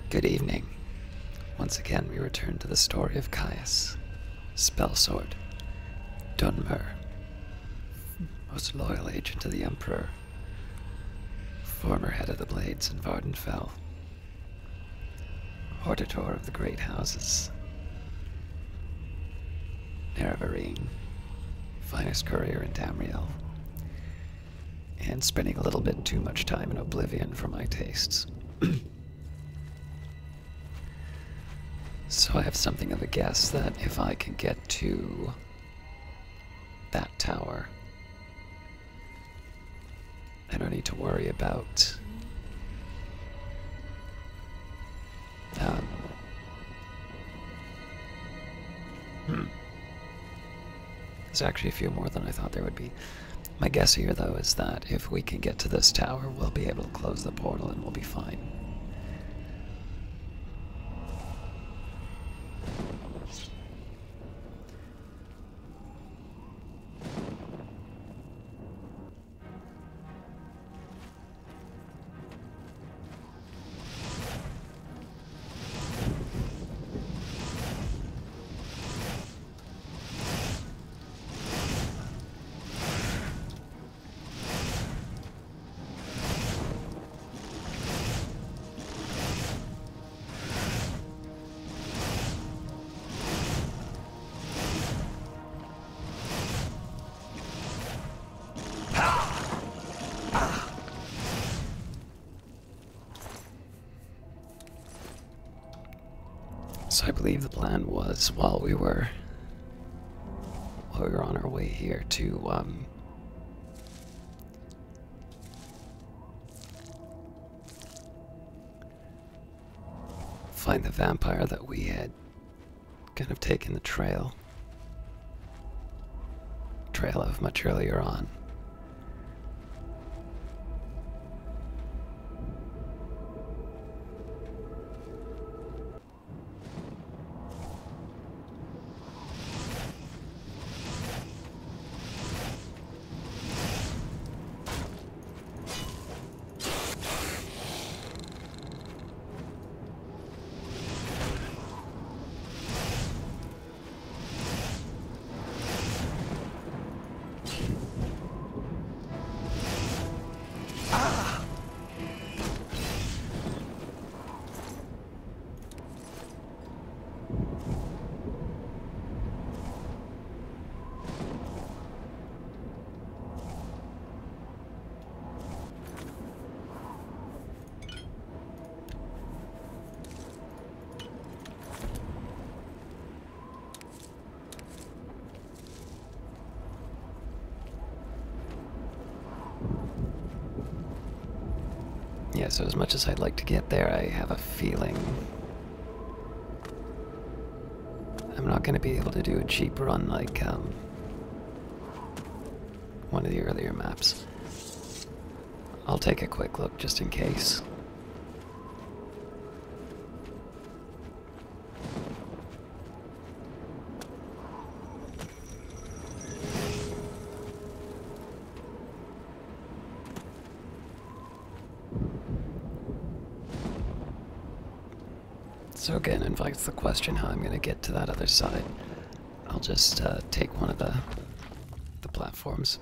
Good evening. Once again, we return to the story of Caius, Spellsword, Dunmer, most loyal agent to the Emperor, former head of the Blades in Vardenfell, Hortator of the Great Houses, Erevarine, finest courier in Tamriel, and spending a little bit too much time in Oblivion for my tastes. So I have something of a guess that if I can get to that tower, I don't need to worry about there's actually a few more than I thought there would be. My guess here, though, is that if we can get to this tower, we'll be able to close the portal and we'll be fine. So I believe the plan was while we were on our way here to find the vampire that we had kind of taken the trail of much earlier on. Yeah, so as much as I'd like to get there, I have a feeling I'm not going to be able to do a cheap run like one of the earlier maps. I'll take a quick look just in case. So again, invites the question how I'm going to get to that other side. I'll just take one of the platforms.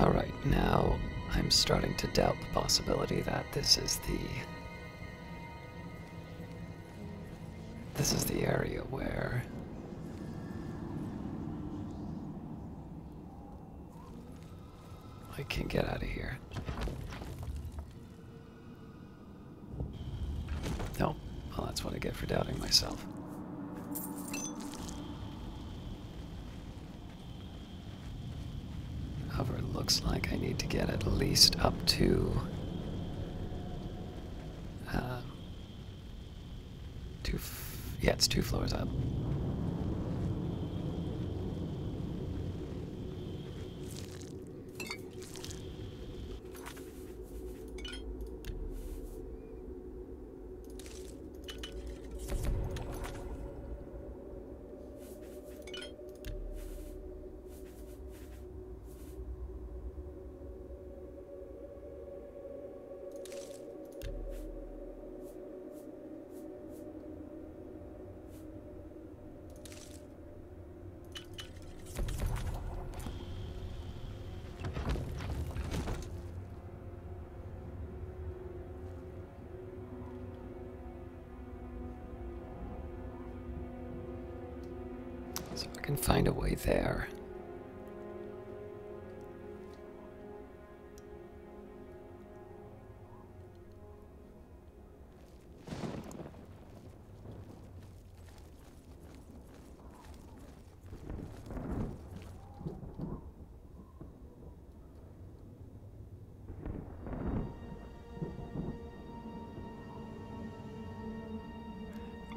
Alright, now I'm starting to doubt the possibility that this is the area where I can get out of here. No, well, that's what I get for doubting myself. However, it looks like I need to get at least up to yeah, it's 2 floors up. So I can find a way there.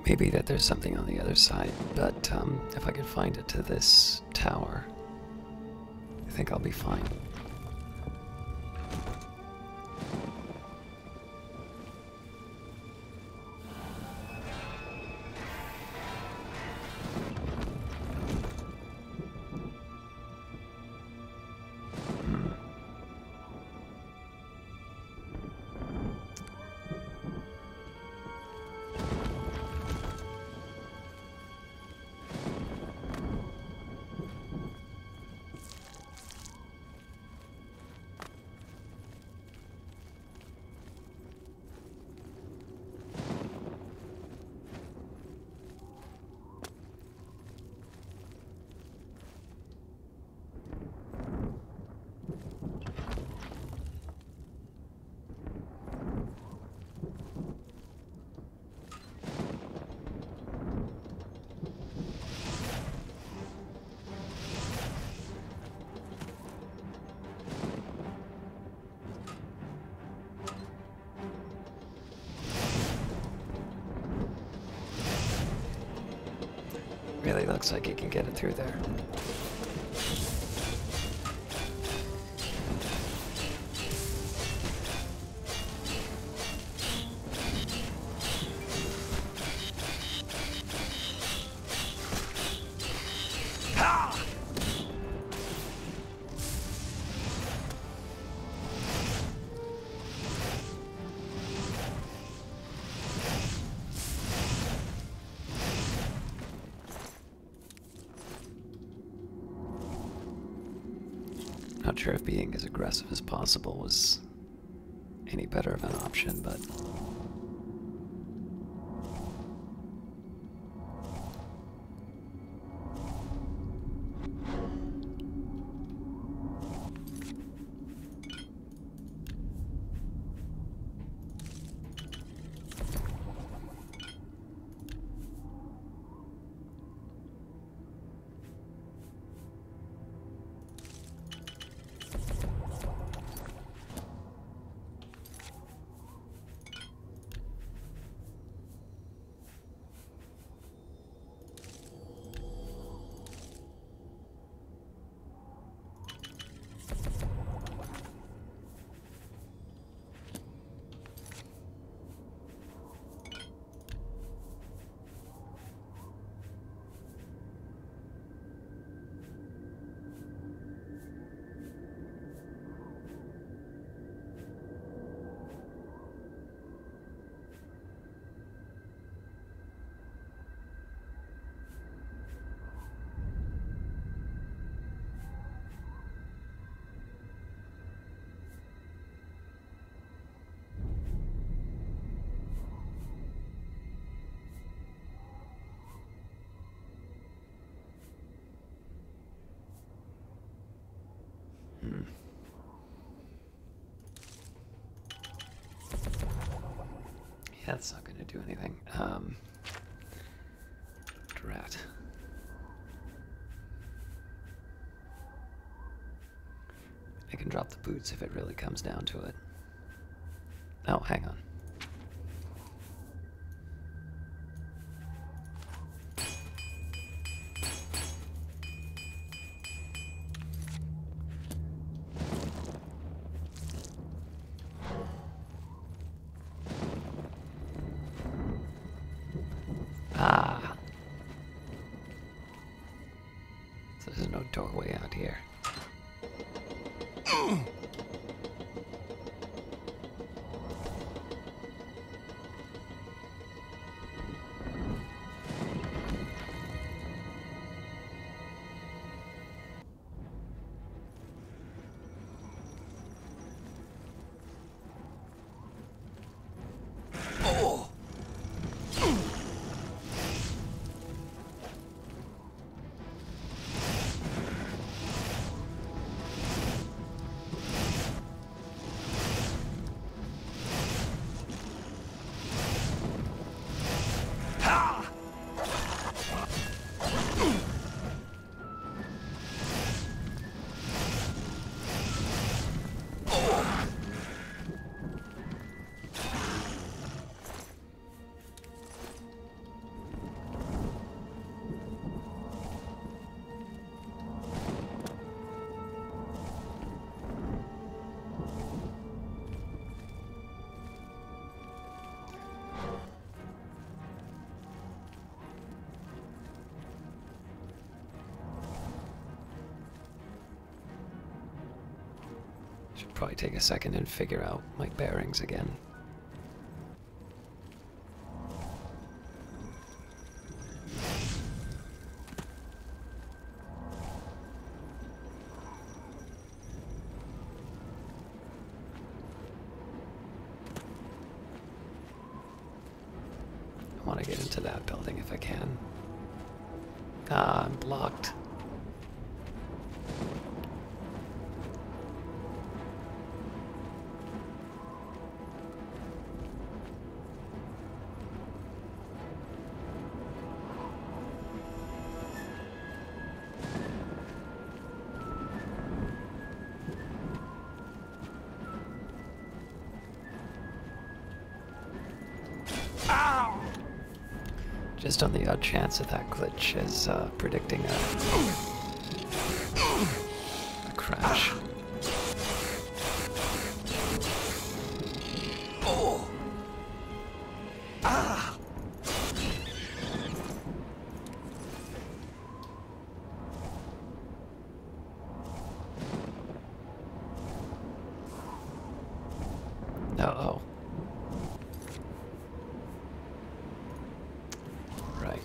Maybe that there's something on the other side, but if I can find it to this tower, I think I'll be fine. Really looks like you can get it through there. Not sure if being as aggressive as possible was any better of an option, but That's not going to do anything. Drat. I can drop the boots if it really comes down to it. Oh, hang on. Ah. So there's no doorway out here. Should probably take a second and figure out my bearings again. I want to get into that building if I can. Ah, I'm blocked. Just on the odd chance that that glitch is predicting a crash. Oh. Ah. Uh-oh. Right.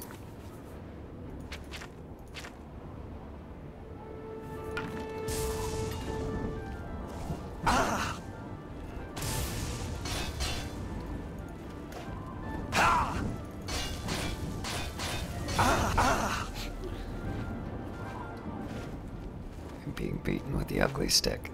Ah! Ah! Ah! Ah! I'm being beaten with the ugly stick.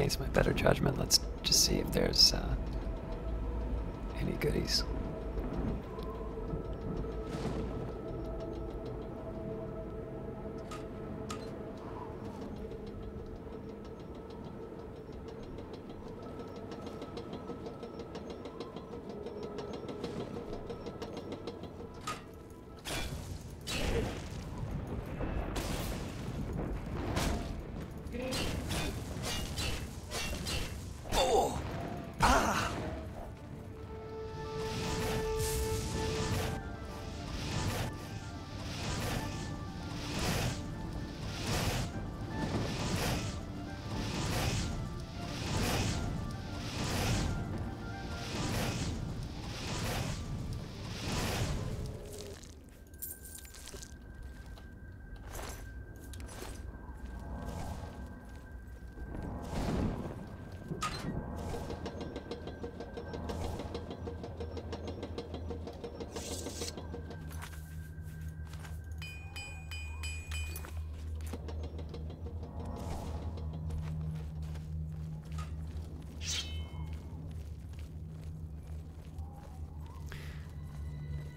against my better judgment, let's just see if there's any goodies.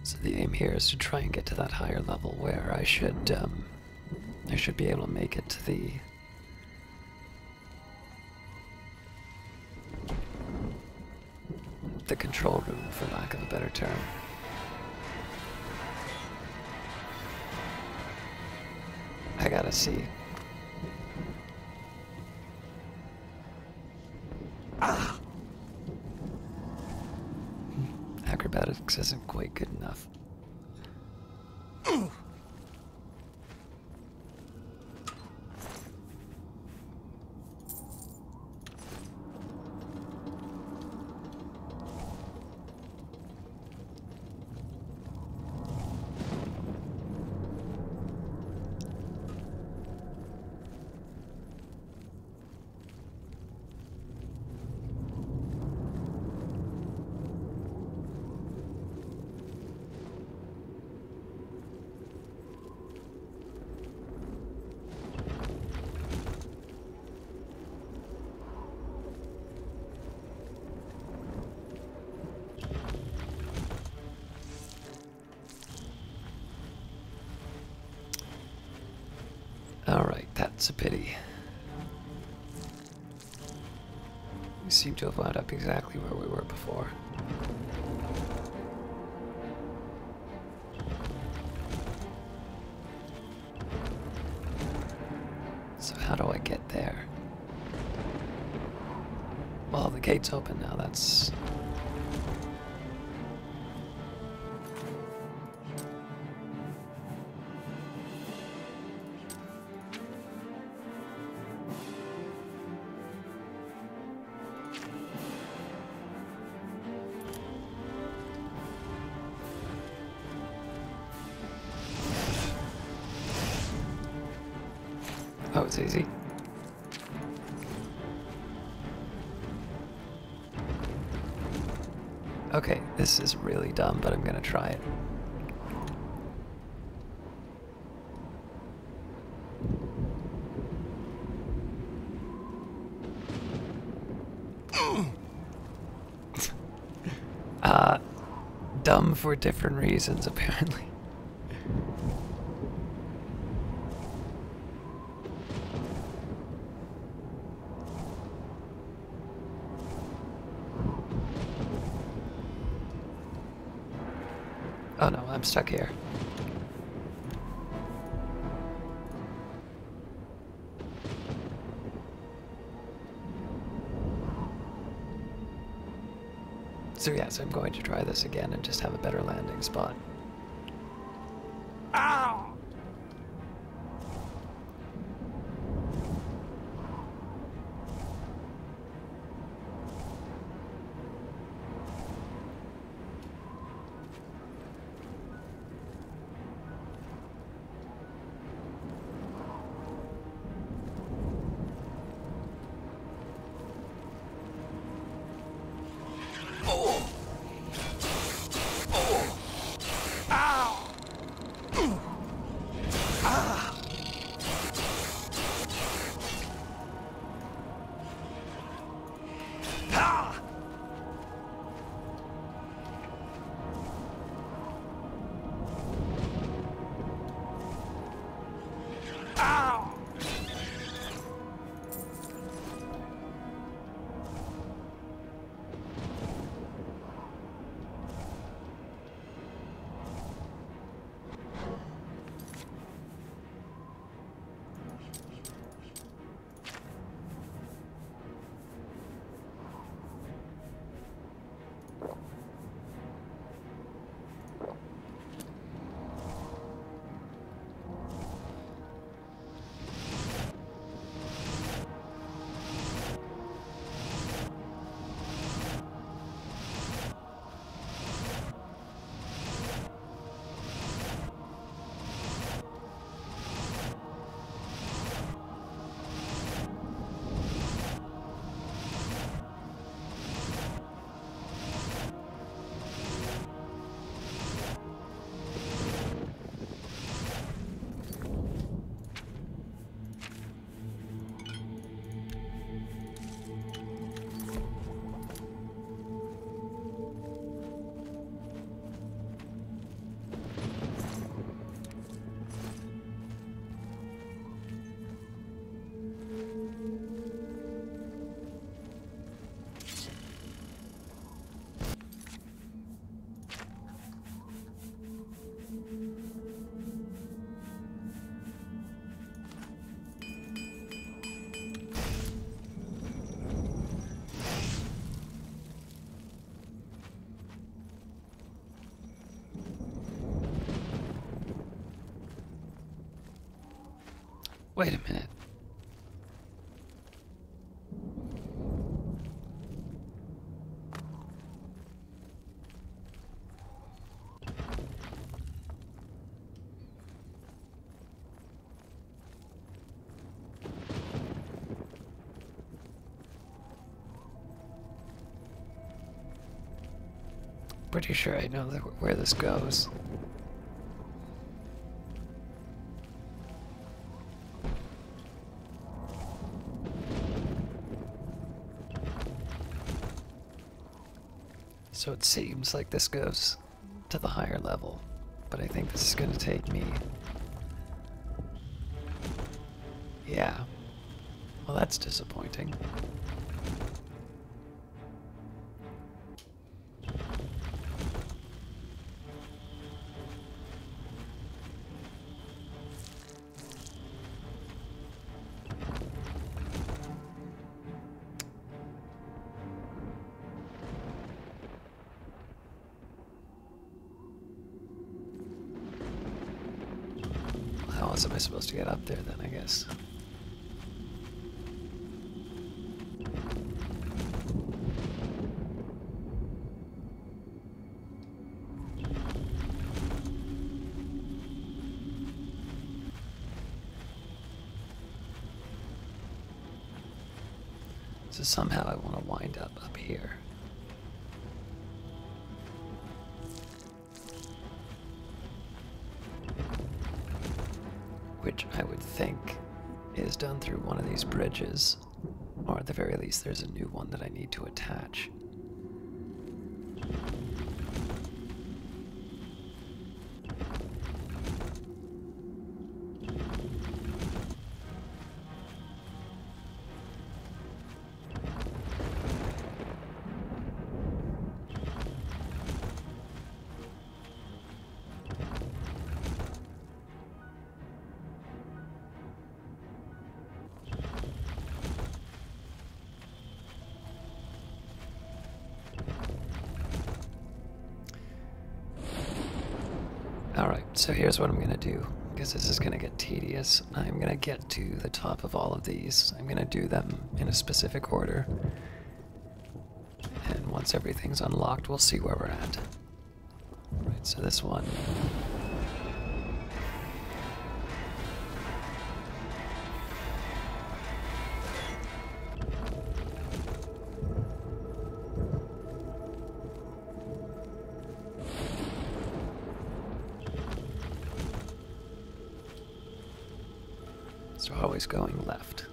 So the aim here is to try and get to that higher level where I should be able to make it to the control room, for lack of a better term. I gotta see. Acrobatics isn't quite good enough. Alright, that's a pity. We seem to have wound up exactly where we were before. So how do I get there? Well, the gate's open now, that's... Oh, it's easy. Okay, this is really dumb, but I'm gonna try it. Dumb for different reasons, apparently. Oh no, I'm stuck here. So yes, I'm going to try this again and just have a better landing spot. Ow! Wait a minute. Pretty sure I know where this goes. So it seems like this goes to the higher level, but I think this is going to take me... Yeah. Well, that's disappointing. How else am I supposed to get up there then, I guess? So somehow I want to wind up here. Which I would think is done through one of these bridges, or at the very least there's a new one that I need to attach. Alright, so here's what I'm going to do, because this is going to get tedious. I'm going to get to the top of all of these. I'm going to do them in a specific order. And once everything's unlocked, we'll see where we're at. Alright, so this one... So always going left.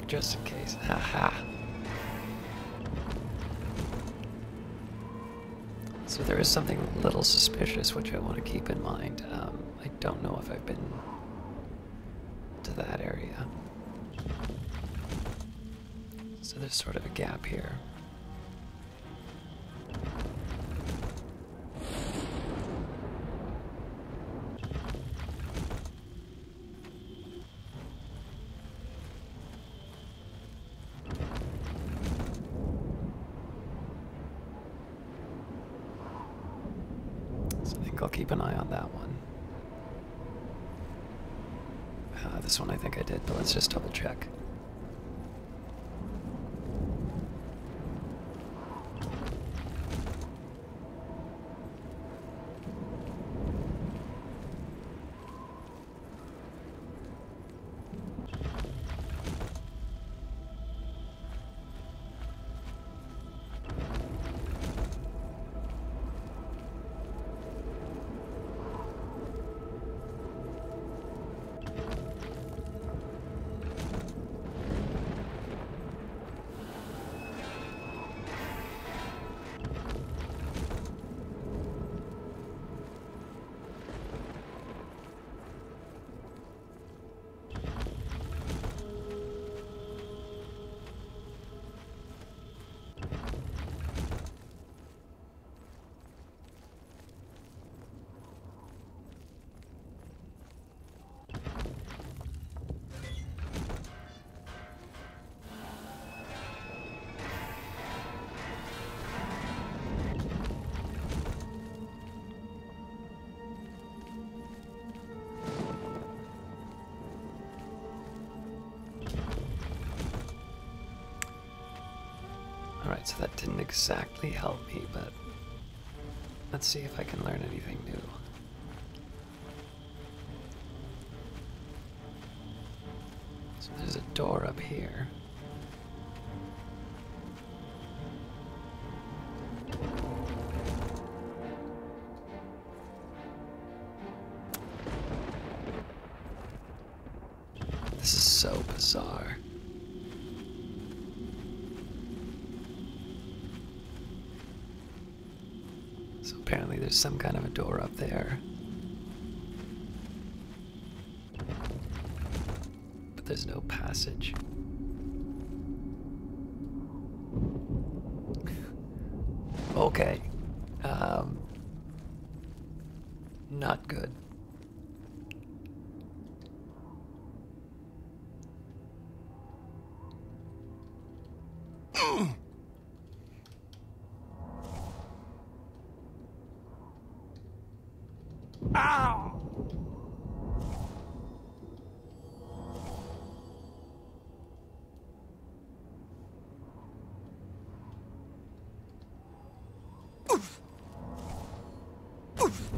Just in case. Haha. So there is something a little suspicious which I want to keep in mind. I don't know if I've been to that area. So there's sort of a gap here. I'll keep an eye on that one. This one I think I did, but let's just double check. Alright, so that didn't exactly help me, but let's see if I can learn anything new. So there's a door up here. This is so bizarre. So apparently there's some kind of a door up there. But there's no passage. Okay. Not good. Ow! Oof. Oof.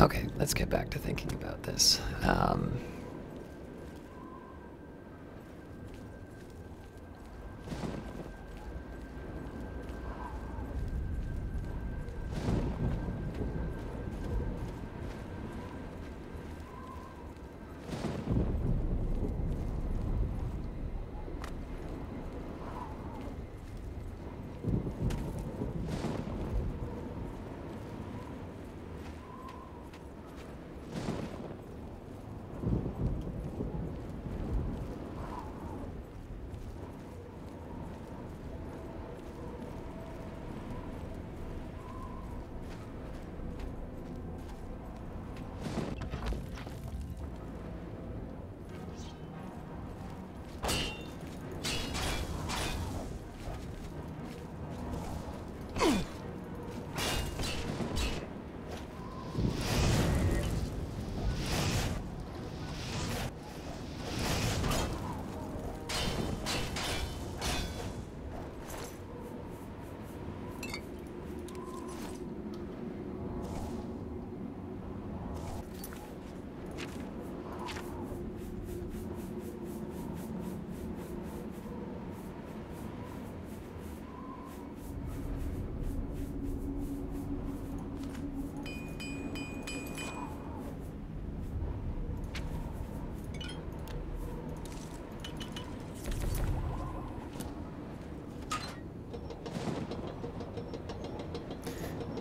Okay, let's get back to thinking about this.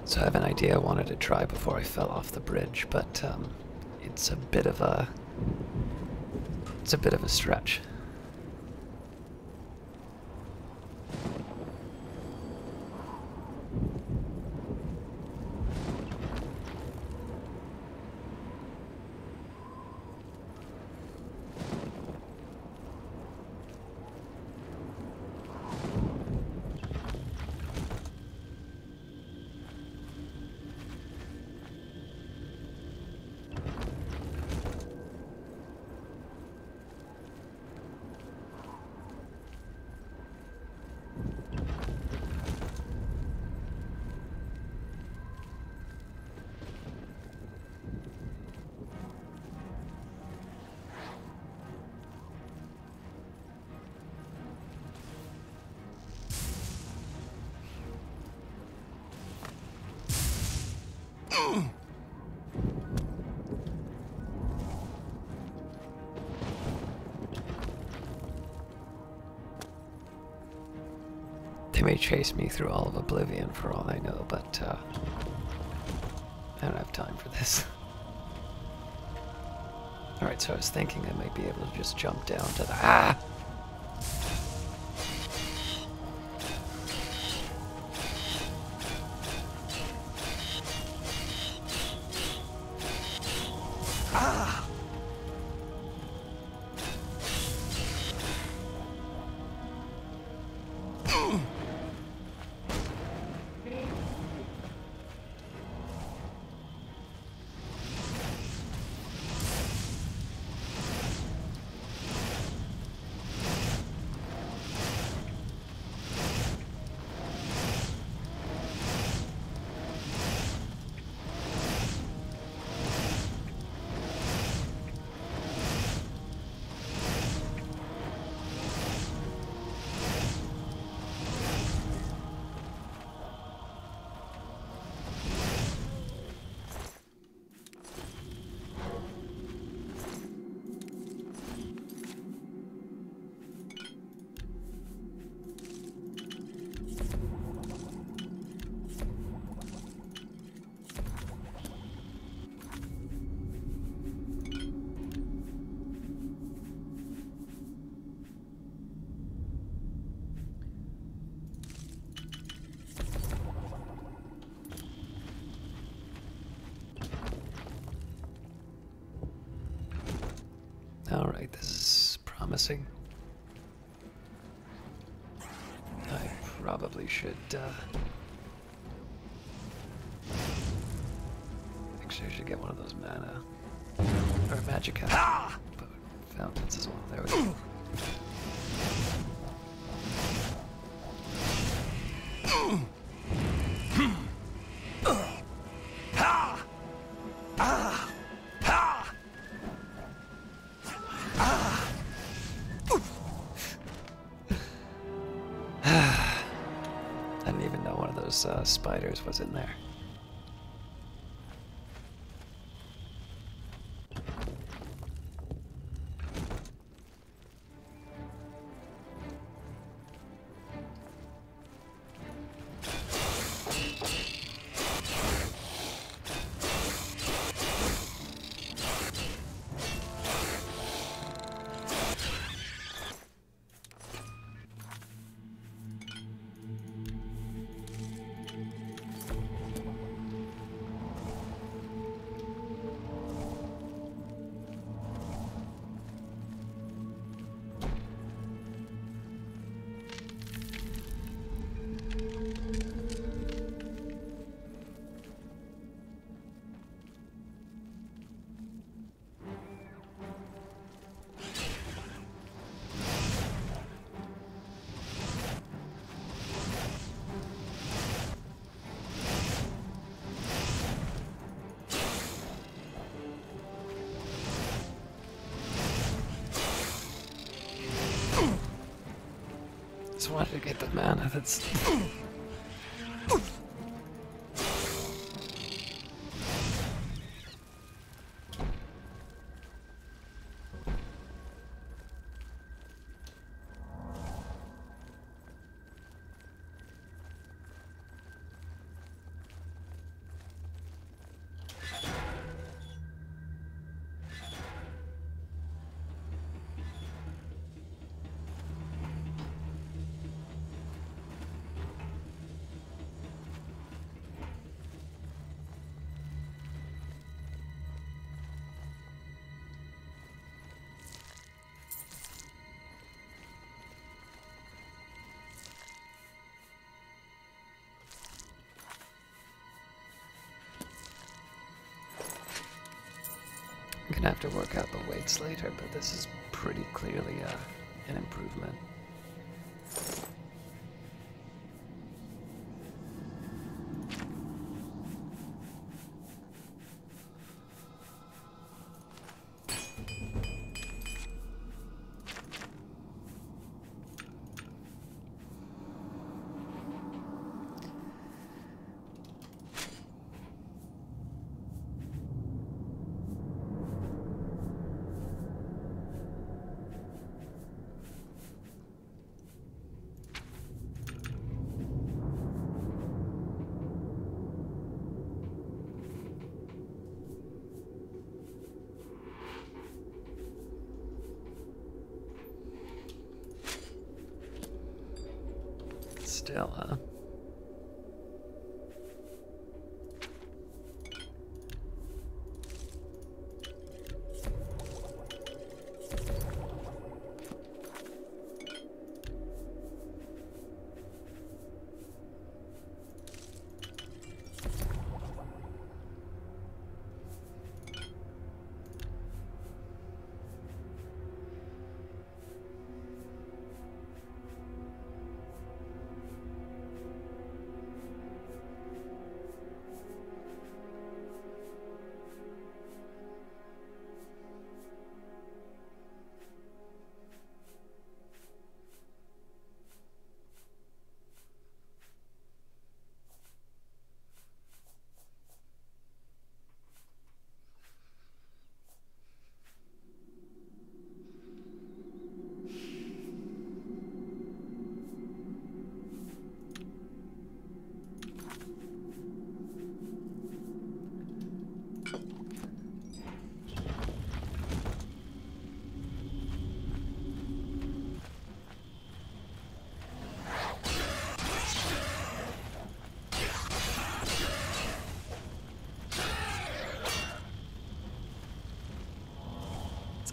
So I have an idea I wanted to try before I fell off the bridge, but it's a bit of a stretch. They may chase me through all of Oblivion for all I know, but I don't have time for this. Alright, so I was thinking I might be able to just jump down to the... Ah! Ah! promising. I probably should, actually I should get one of those mana, or magic fountains as well. There we go. I didn't even know one of those spiders was in there. Just wanted to get the mana that's... I'm gonna have to work out the weights later, but this is pretty clearly an improvement. Still, huh?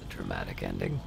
Dramatic ending.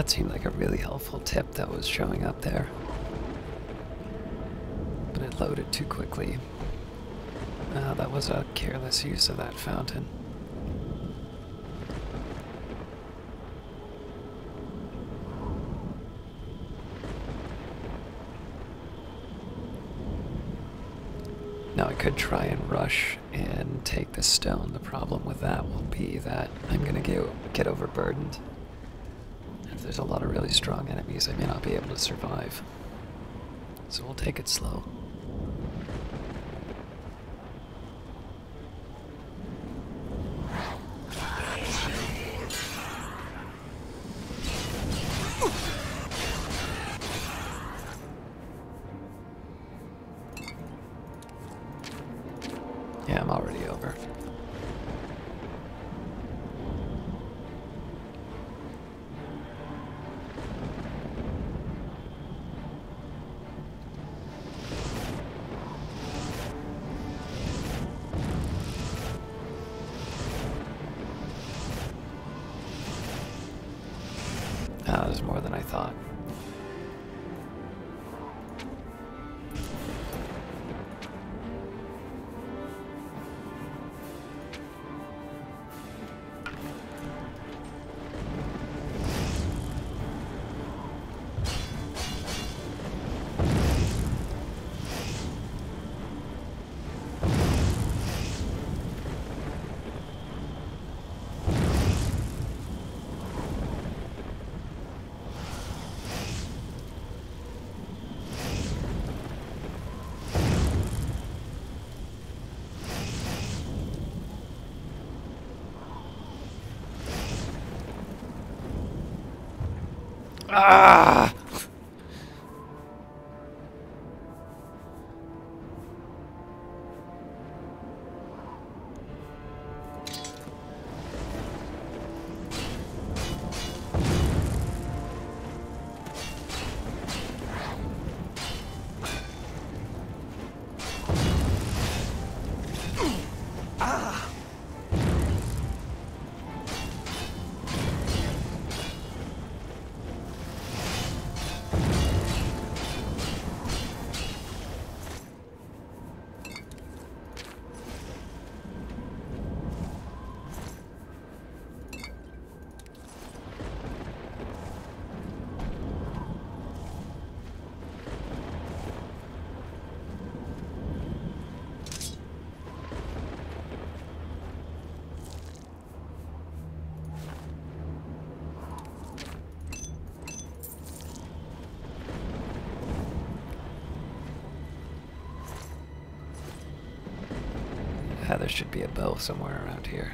That seemed like a really helpful tip that was showing up there. But it loaded too quickly. That was a careless use of that fountain. Now I could try and rush and take the stone. The problem with that will be that I'm going to get overburdened. If there's a lot of really strong enemies, I may not be able to survive. So we'll take it slow. Yeah, I'm already over. That was more than I thought. Ah! There should be a bow somewhere around here.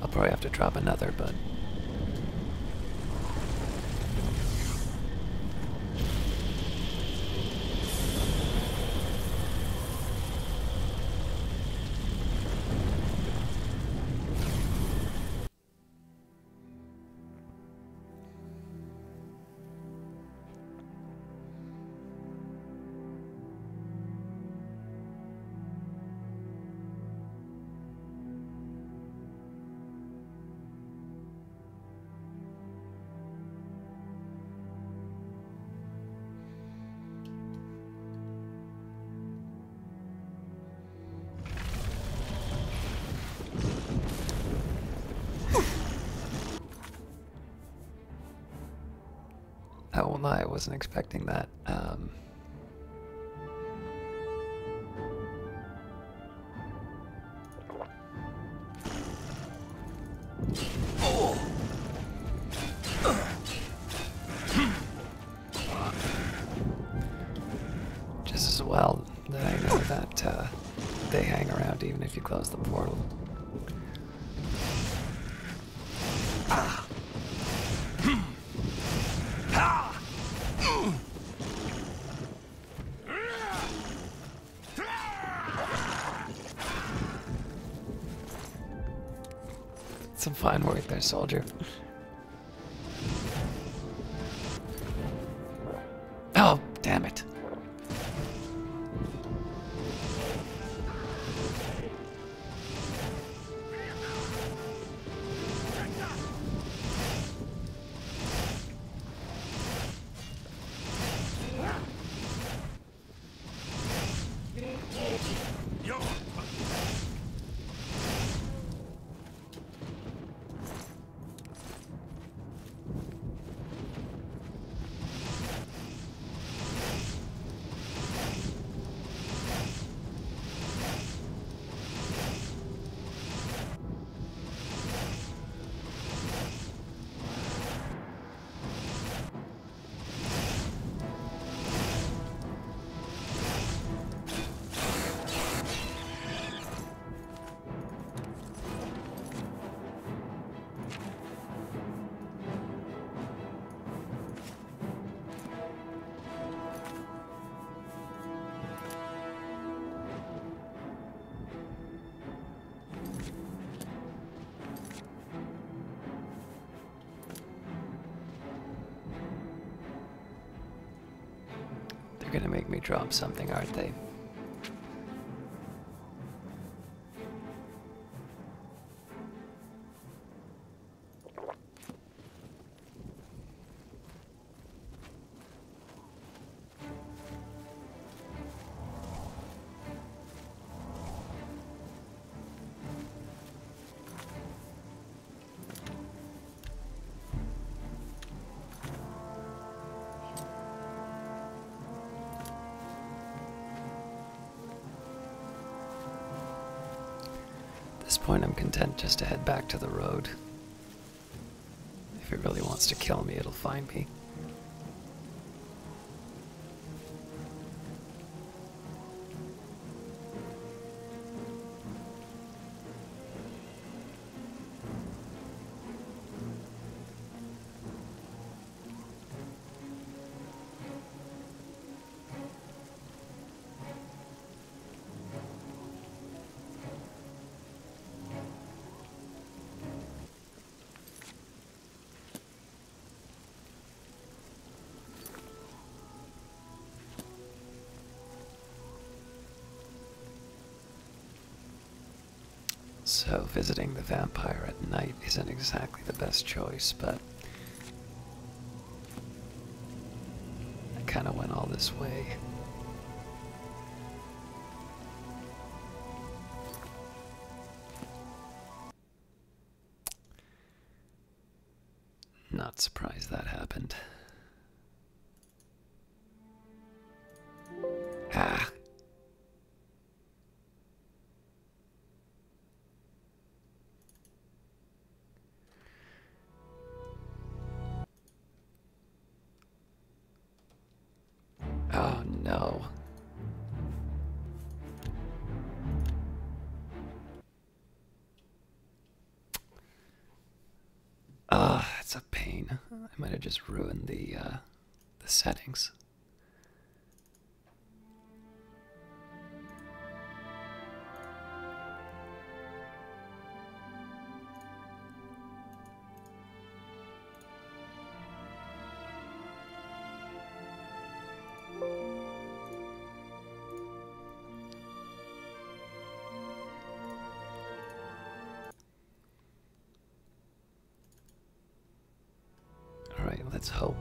I'll probably have to drop another, but... I won't lie, I wasn't expecting that. Just as well that I know that they hang around even if you close the portal. Some fine work there, soldier. Oh, damn it. They're gonna make me drop something, aren't they? At this point, I'm content just to head back to the road. If it really wants to kill me, it'll find me. So visiting the vampire at night isn't exactly the best choice, but I kind of went all this way. Not surprised that happened. Ah. Oh no. Ah, it's a pain. I might have just ruined the settings. Alright, let's hope.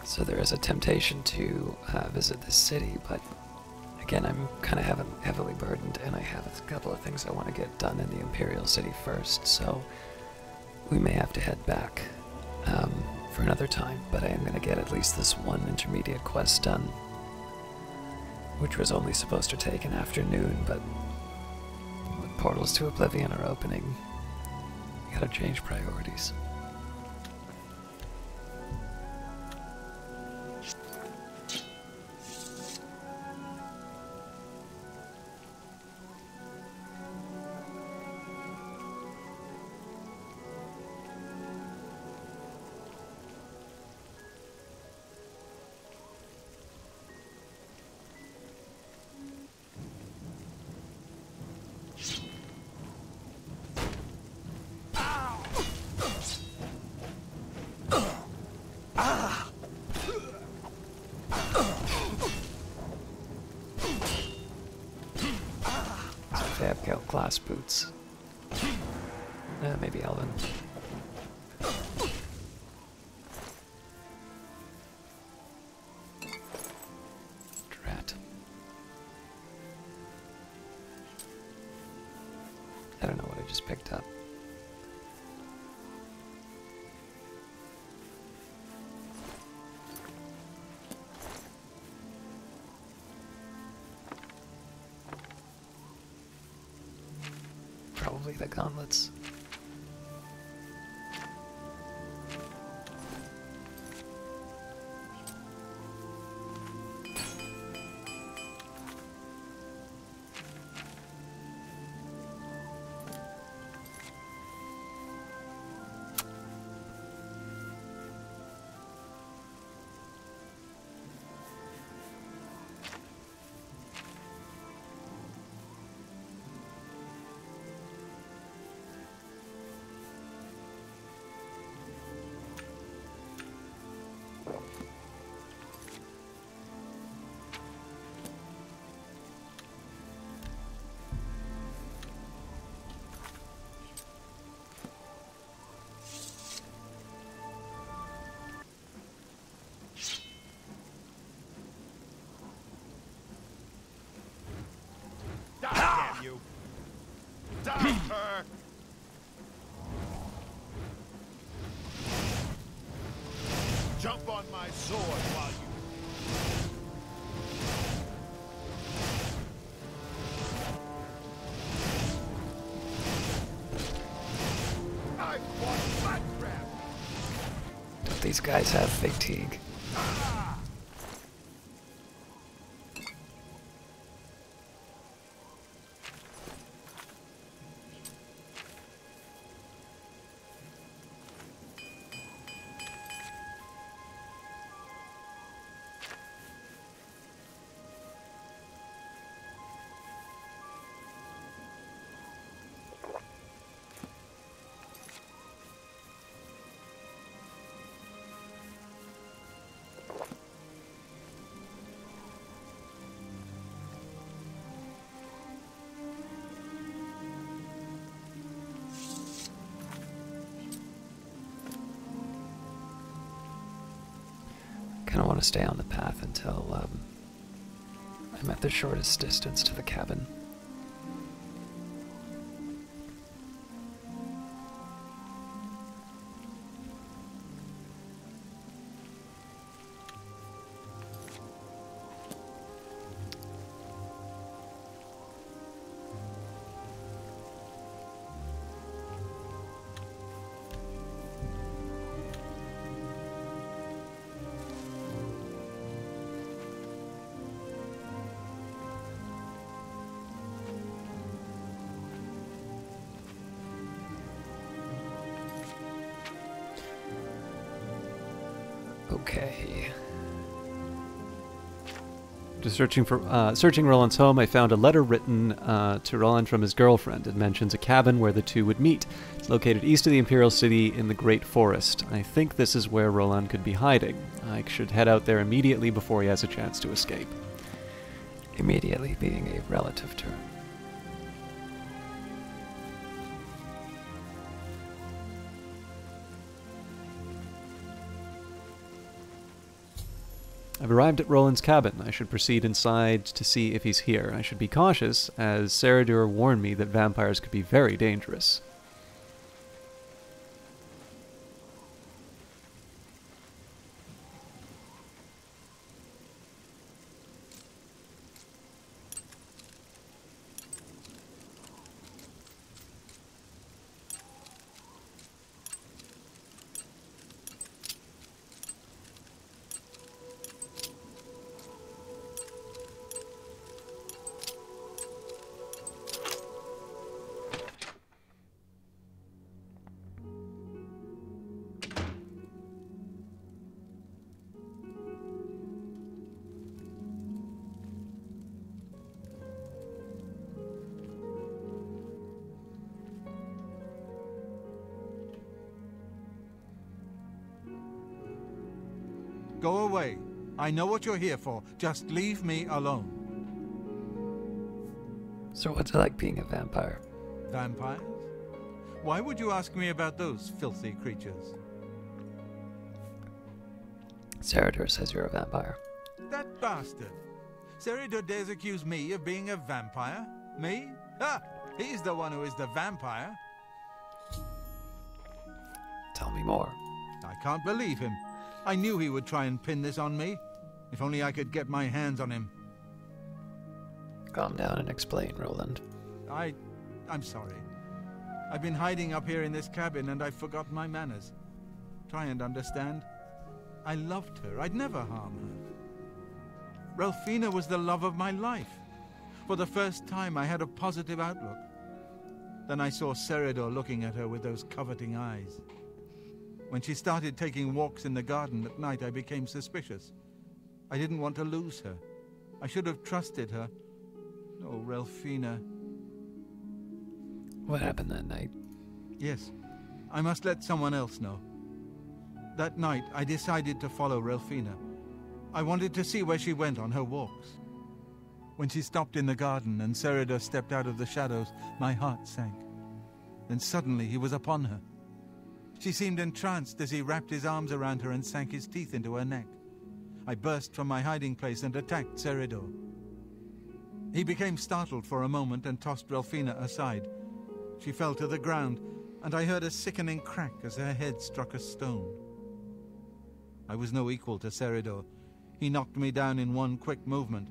So there is a temptation to visit this city, but again, I'm kind of heavily burdened, and I have a couple of things I want to get done in the Imperial City first, so we may have to head back for another time, but I am going to get at least this one intermediate quest done, which was only supposed to take an afternoon, but with portals to Oblivion are opening, you gotta change priorities. They have glass boots. Maybe Elven. Drat. I don't know what I just picked up. Probably the gauntlets. You. Die, her! Jump on my sword while you... I want flat crab! Don't these guys have fatigue? I want to stay on the path until I'm at the shortest distance to the cabin. Okay. Just searching Roland's home, I found a letter written to Roland from his girlfriend. It mentions a cabin where the two would meet. It's located east of the Imperial City in the Great Forest. I think this is where Roland could be hiding. I should head out there immediately before he has a chance to escape. Immediately being a relative term. I've arrived at Roland's cabin. I should proceed inside to see if he's here. I should be cautious, as Cyrodil warned me that vampires could be very dangerous. Go away. I know what you're here for. Just leave me alone. So what's it like being a vampire? Vampires? Why would you ask me about those filthy creatures? Cyrodil says you're a vampire. That bastard. Cyrodil dares accuse me of being a vampire? Me? Ha! He's the one who is the vampire. Tell me more. I can't believe him. I knew he would try and pin this on me. If only I could get my hands on him. Calm down and explain, Roland. I'm sorry. I've been hiding up here in this cabin and I've forgotten my manners. Try and understand. I loved her. I'd never harm her. Ralphina was the love of my life. For the first time I had a positive outlook. Then I saw Cyrodil looking at her with those coveting eyes. When she started taking walks in the garden at night, I became suspicious. I didn't want to lose her. I should have trusted her. Oh, Ralphina. What happened that night? Yes, I must let someone else know. That night, I decided to follow Ralphina. I wanted to see where she went on her walks. When she stopped in the garden and Cyrodil stepped out of the shadows, my heart sank. Then suddenly he was upon her. She seemed entranced as he wrapped his arms around her and sank his teeth into her neck. I burst from my hiding place and attacked Cyrodil. He became startled for a moment and tossed Ralphina aside. She fell to the ground, and I heard a sickening crack as her head struck a stone. I was no equal to Cyrodil. He knocked me down in one quick movement.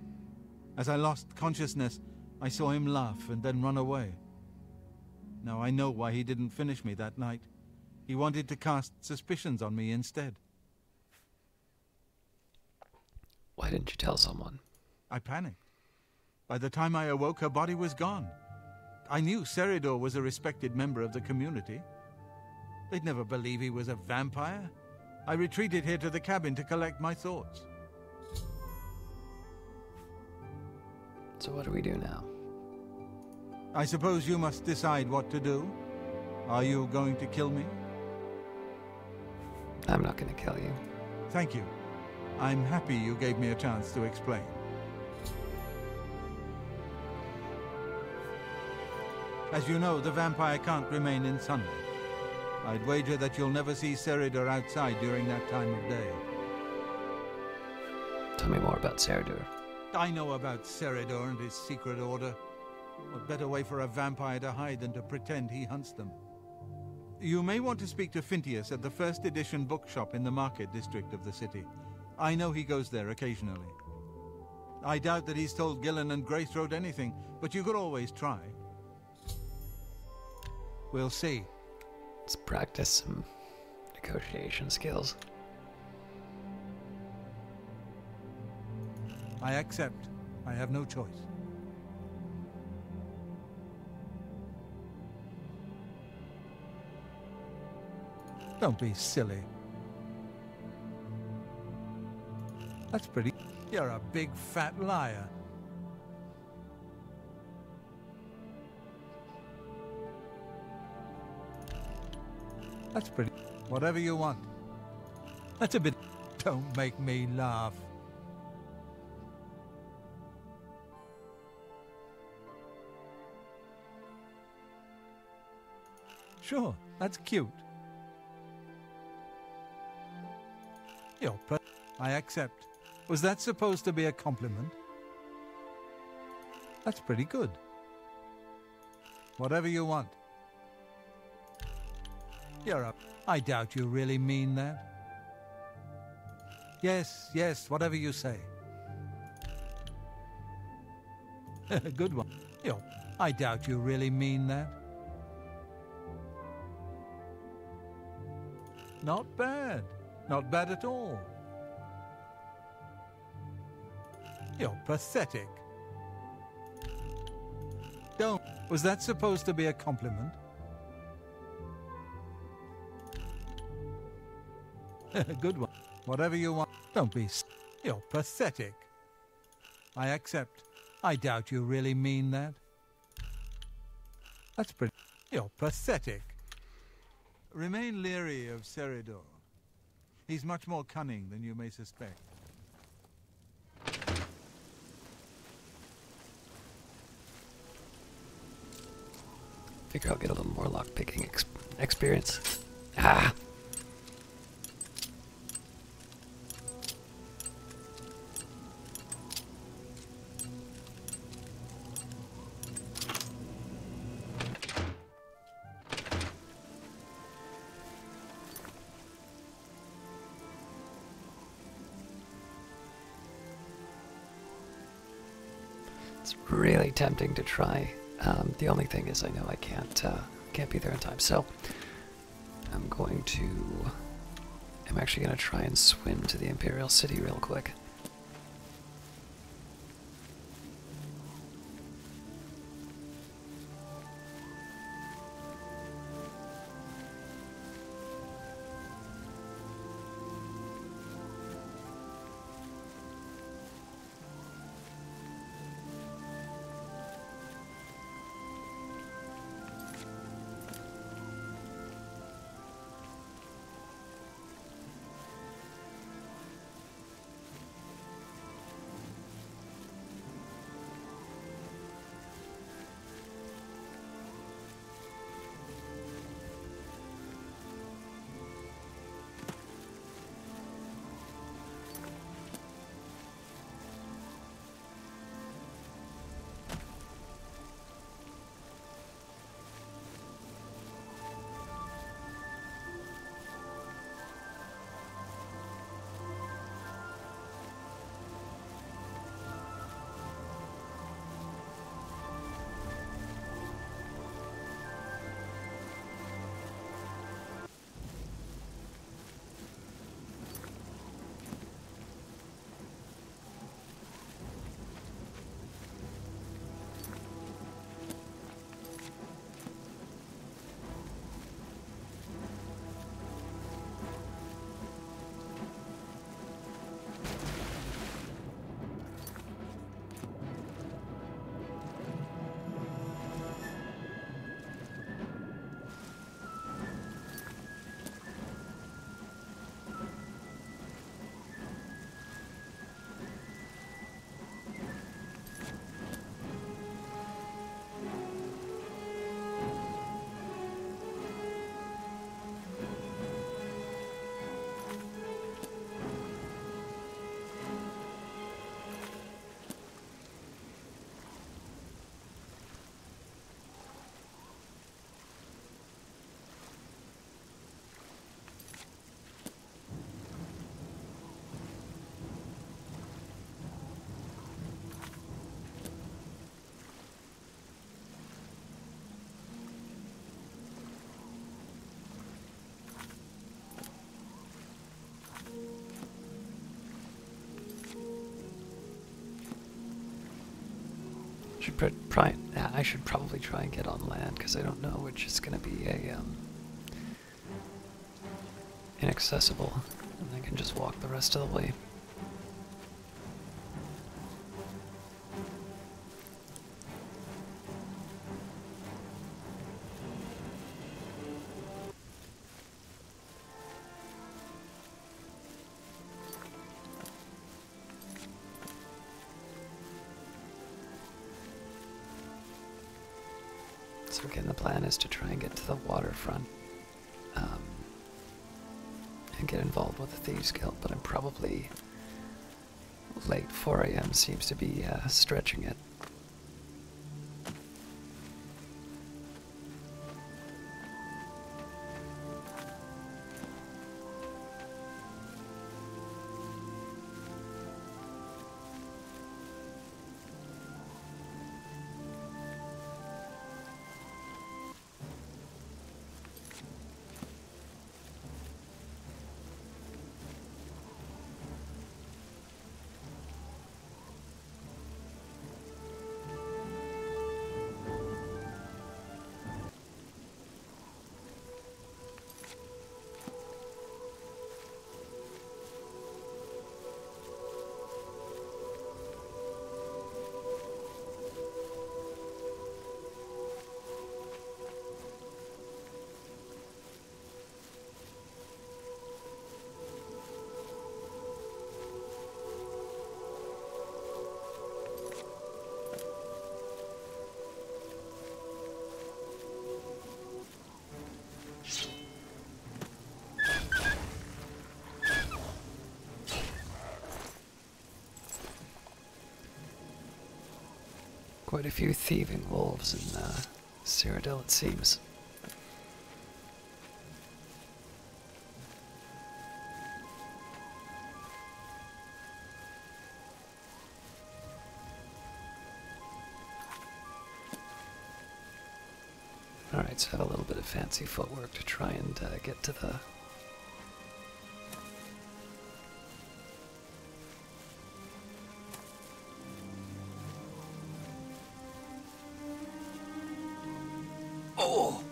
As I lost consciousness, I saw him laugh and then run away. Now I know why he didn't finish me that night. He wanted to cast suspicions on me instead. Why didn't you tell someone? I panicked. By the time I awoke, her body was gone. I knew Cyrodil was a respected member of the community. They'd never believe he was a vampire. I retreated here to the cabin to collect my thoughts. So what do we do now? I suppose you must decide what to do. Are you going to kill me? I'm not going to kill you. Thank you. I'm happy you gave me a chance to explain. As you know, the vampire can't remain in sunlight. I'd wager that you'll never see Cyrodil outside during that time of day. Tell me more about Cyrodil. I know about Cyrodil and his secret order. What better way for a vampire to hide than to pretend he hunts them? You may want to speak to Phintius at the first edition bookshop in the market district of the city. I know he goes there occasionally. I doubt that he's told Gillen and Greythroat anything, but you could always try. We'll see. Let's practice some negotiation skills. I accept. I have no choice. Don't be silly. That's pretty. You're a big fat liar. That's pretty. Whatever you want. That's a bit. Don't make me laugh. Sure, that's cute. I accept. Was that supposed to be a compliment? That's pretty good. Whatever you want. You're up. I doubt you really mean that. Yes, yes, whatever you say. Good one. Yo, I doubt you really mean that. Not bad. Not bad at all. You're pathetic. Don't. Was that supposed to be a compliment? Good one. Whatever you want. Don't be. You're pathetic. I accept. I doubt you really mean that. That's pretty. You're pathetic. Remain leery of Cyrodil. He's much more cunning than you may suspect. Figure I'll get a little more lockpicking experience. Ah! It's really tempting to try. The only thing is I know I can't be there in time, so I'm actually going to try and swim to the Imperial City real quick. I should probably try and get on land because I don't know which is going to be inaccessible, and I can just walk the rest of the way. So again, the plan is to try and get to the waterfront and get involved with the Thieves Guild, but I'm probably late 4 a.m. seems to be stretching it. Quite a few thieving wolves in Cyrodil, it seems. Alright, so I have a little bit of fancy footwork to try and get to the... Oh!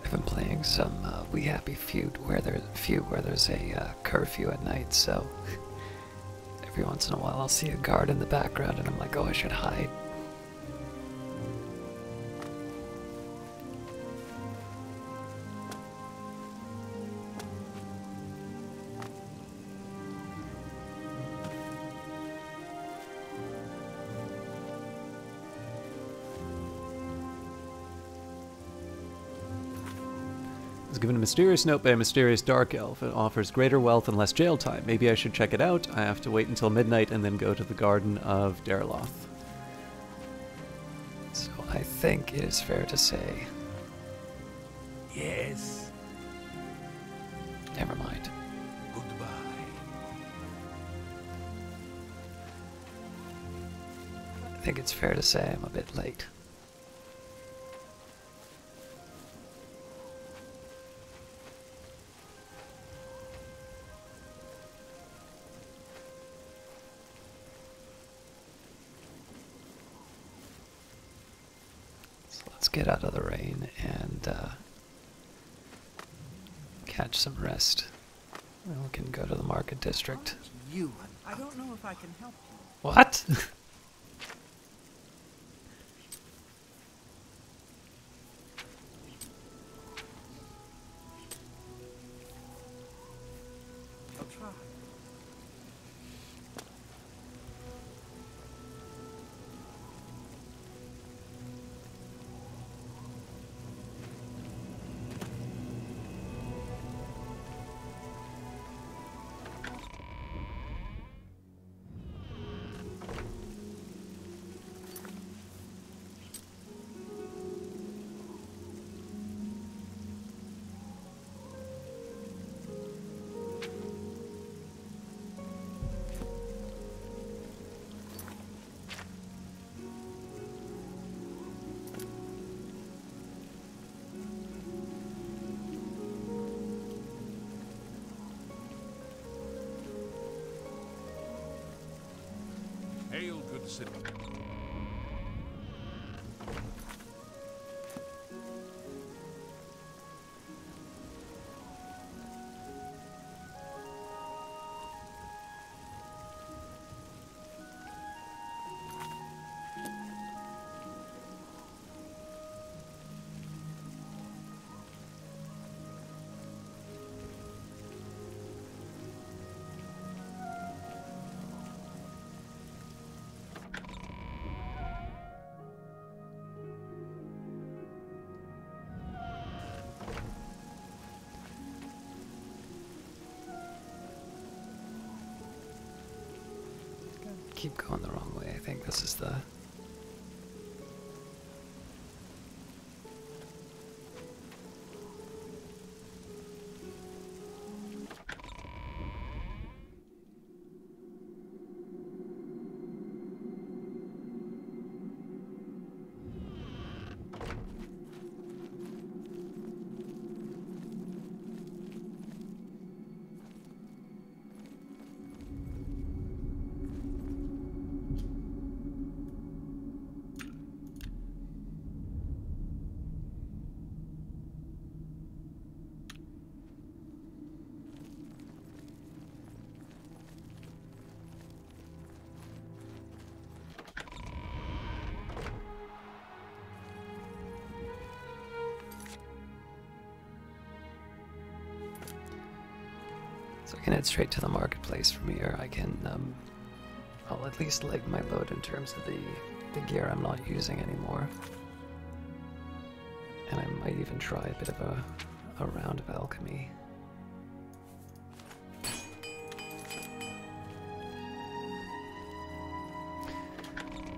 I've been playing some We Happy Feud where there's a curfew at night, so every once in a while I'll see a guard in the background and I'm like, oh, I should hide. I was given a mysterious note by a mysterious dark elf. It offers greater wealth and less jail time. Maybe I should check it out. I have to wait until midnight and then go to the Garden of Derloth. So I think it is fair to say... Yes. Never mind. Goodbye. I think it's fair to say I'm a bit late. Let's get out of the rain and catch some rest. And we can go to the market district. You I don't know if I can help you. What? I'll try. hail, good city. keep going the wrong way. I think this is the... So I can head straight to the marketplace from here. I can, I'll at least lighten my load in terms of the gear I'm not using anymore. And I might even try a bit of a round of alchemy.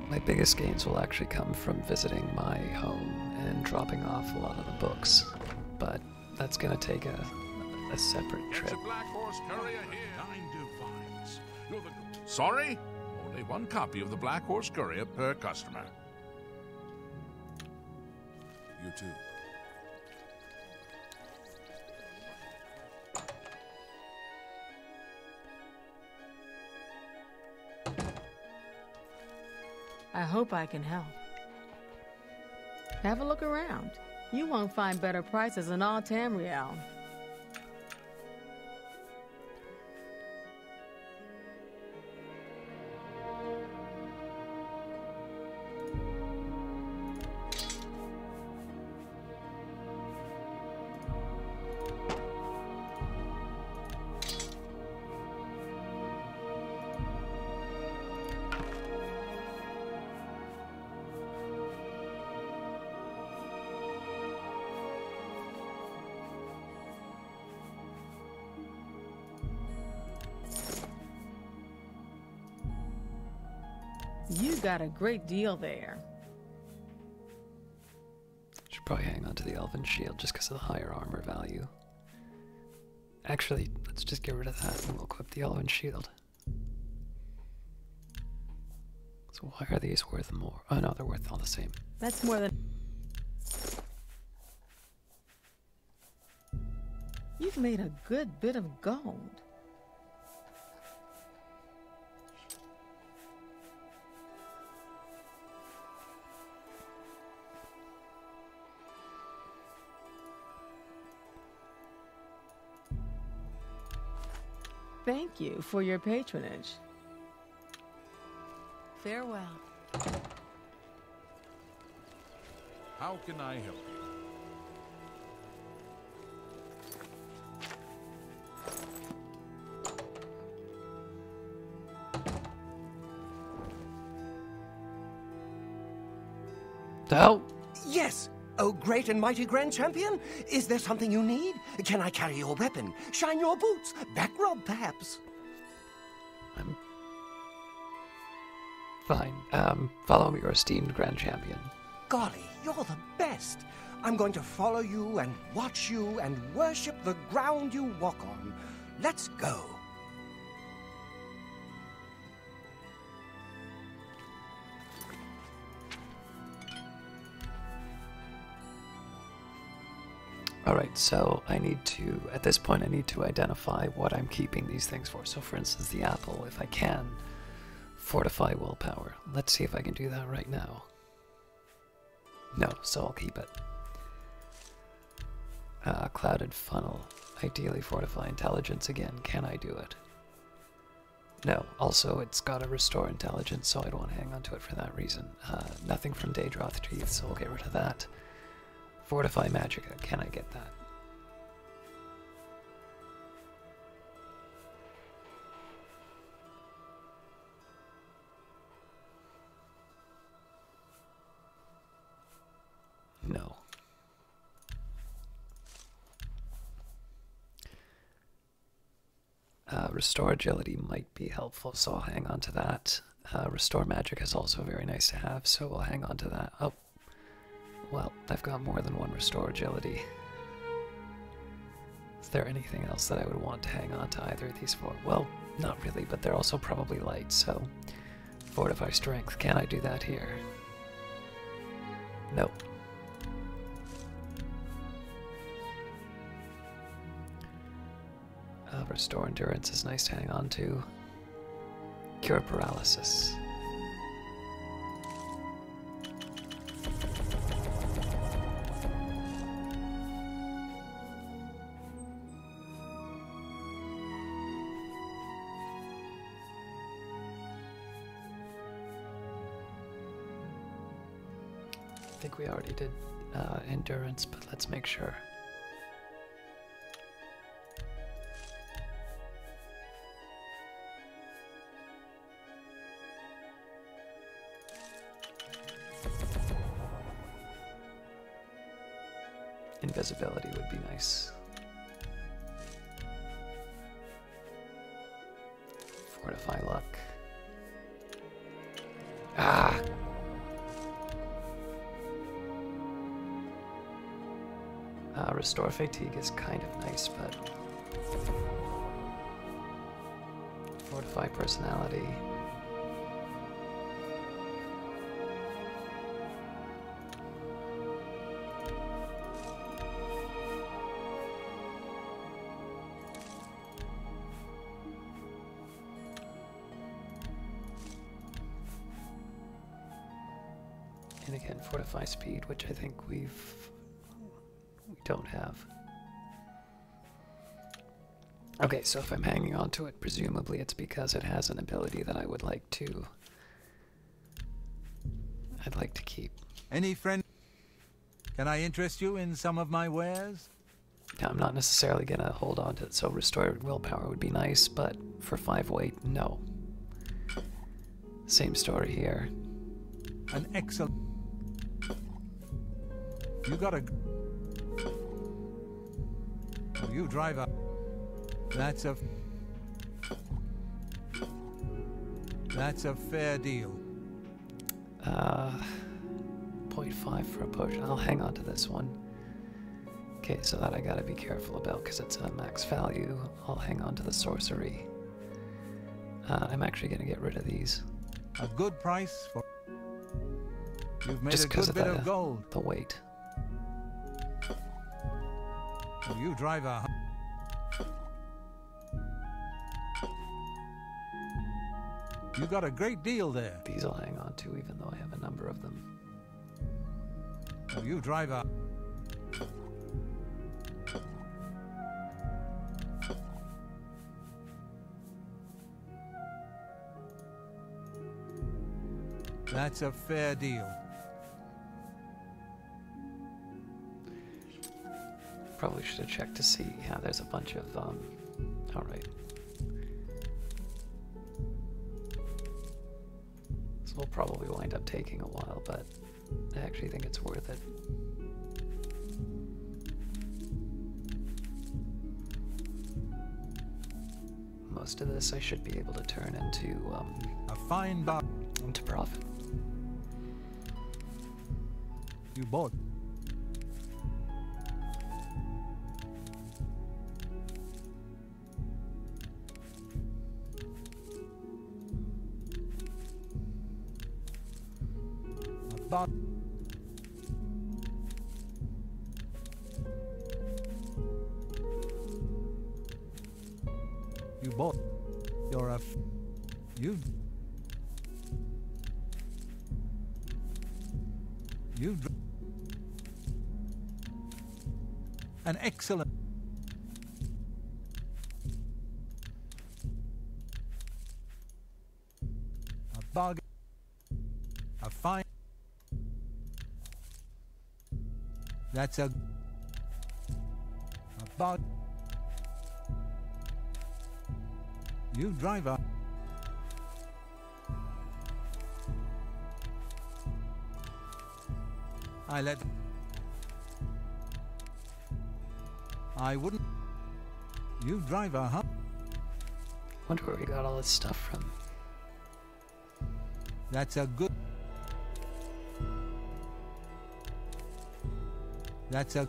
My biggest gains will actually come from visiting my home and dropping off a lot of the books, but that's gonna take a separate trip. It's a Black Horse Courier here. 9 divines. Sorry? Only one copy of the Black Horse Courier per customer. You too. I hope I can help. Have a look around. You won't find better prices in all Tamriel. You got a great deal there. Should probably hang on to the elven shield just because of the higher armor value. Actually, let's just get rid of that and we'll equip the elven shield. So why are these worth more? Oh no, they're worth all the same. That's more than... You've made a good bit of gold. Thank you for your patronage. Farewell. How can I help you? Oh! Yes! Oh, great and mighty Grand Champion! Is there something you need? Can I carry your weapon? Shine your boots? Back rub, perhaps? I'm fine. Follow me, your esteemed Grand Champion. Golly, you're the best! I'm going to follow you and watch you and worship the ground you walk on. Let's go. Alright, so I need to, at this point, I need to identify what I'm keeping these things for. So for instance, the apple, if I can, fortify willpower. Let's see if I can do that right now. No, so I'll keep it. Clouded funnel, ideally fortify intelligence again. Can I do it? No, also it's got to restore intelligence, so I don't want to hang on to it for that reason. Nothing from Daedroth Teeth, so we'll get rid of that. Fortify Magicka, can I get that? No. Restore agility might be helpful, so I'll hang on to that. Restore magic is also very nice to have, so we'll hang on to that. Oh, well, I've got more than one restore agility. Is there anything else that I would want to hang on to either of these for? Well, not really, but they're also probably light, so fortify strength. Can I do that here? Nope. Restore endurance is nice to hang on to. Cure paralysis. I think we already did endurance, but let's make sure. Invisibility would be nice. Fortify luck. Ah! Restore fatigue is kind of nice, but fortify personality. And again, fortify speed, which I think we don't have. Okay, so if I'm hanging on to it, presumably it's because it has an ability that I would like to... I'd like to keep. Any friend? Can I interest you in some of my wares? Now, I'm not necessarily going to hold on to it, so restore willpower would be nice, but for 5 weight, no. Same story here. An excellent... You got a... Oh, you drive up. That's a fair deal. 0.5 for a potion. I'll hang on to this one. Okay, so that I gotta be careful about because it's a max value. I'll hang on to the sorcery. I'm actually gonna get rid of these. A good price for... You've made Just a good bit of of gold. the weight. Oh, you drive a... You got a great deal there. These I'll hang on to even though I have a number of them. Oh, you drive a... That's a fair deal. Probably should have checked to see. Yeah, there's a bunch of, alright. This will probably wind up taking a while, but I actually think it's worth it. Most of this I should be able to turn into, A fine bar. into profit. You bought. A bar. You bought. You're a... You... You... An excellent... A bargain... A fine... That's a... A bargain... You drive up... I let... I wouldn't... You drive a... Wonder where we got all this stuff from. That's a good... That's a...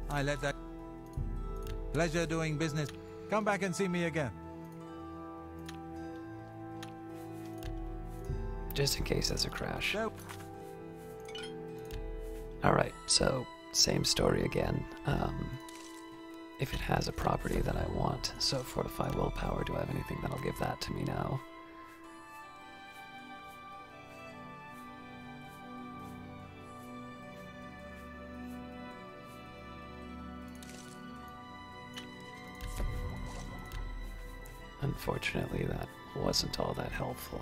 I let that... Pleasure doing business. Come back and see me again. Just in case there's a crash. Nope. Alright, so same story again. If it has a property that I want, so fortify willpower, do I have anything that'll give that to me now? Unfortunately, that wasn't all that helpful.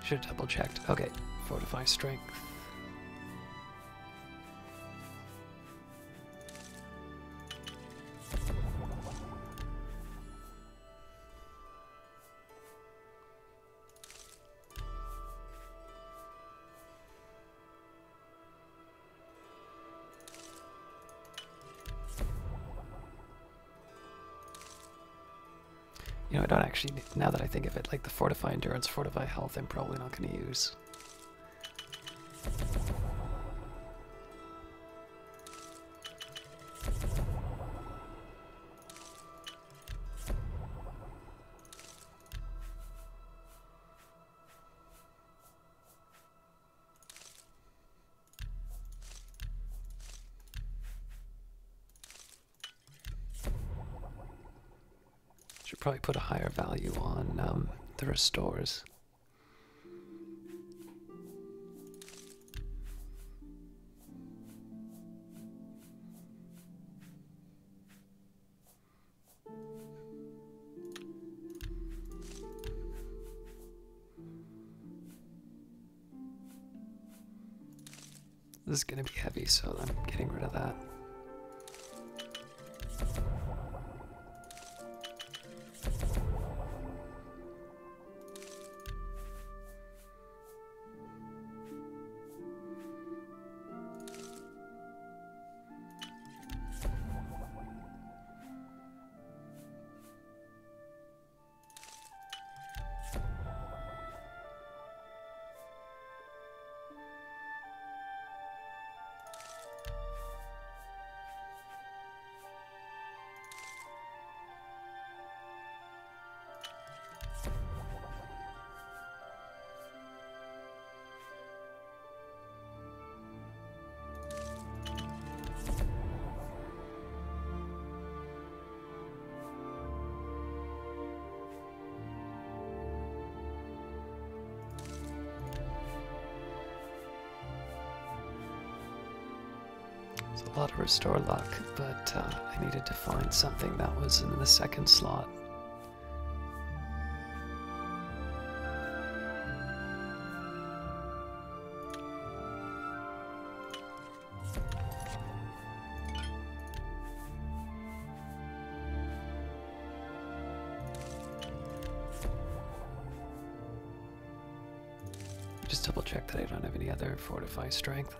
Should have double checked. Okay, fortify strength. You know, I don't actually, now that I think of it, like the fortify endurance, fortify health, I'm probably not going to use. Should probably put a higher value on the restores. This is going to be heavy, so I'm getting rid of that. It's a lot of restore luck, but I needed to find something that was in the second slot. Just double check that I don't have any other fortify strength.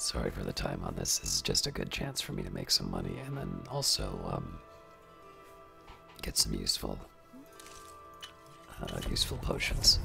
Sorry for the time on this. This is just a good chance for me to make some money and then also get some useful potions.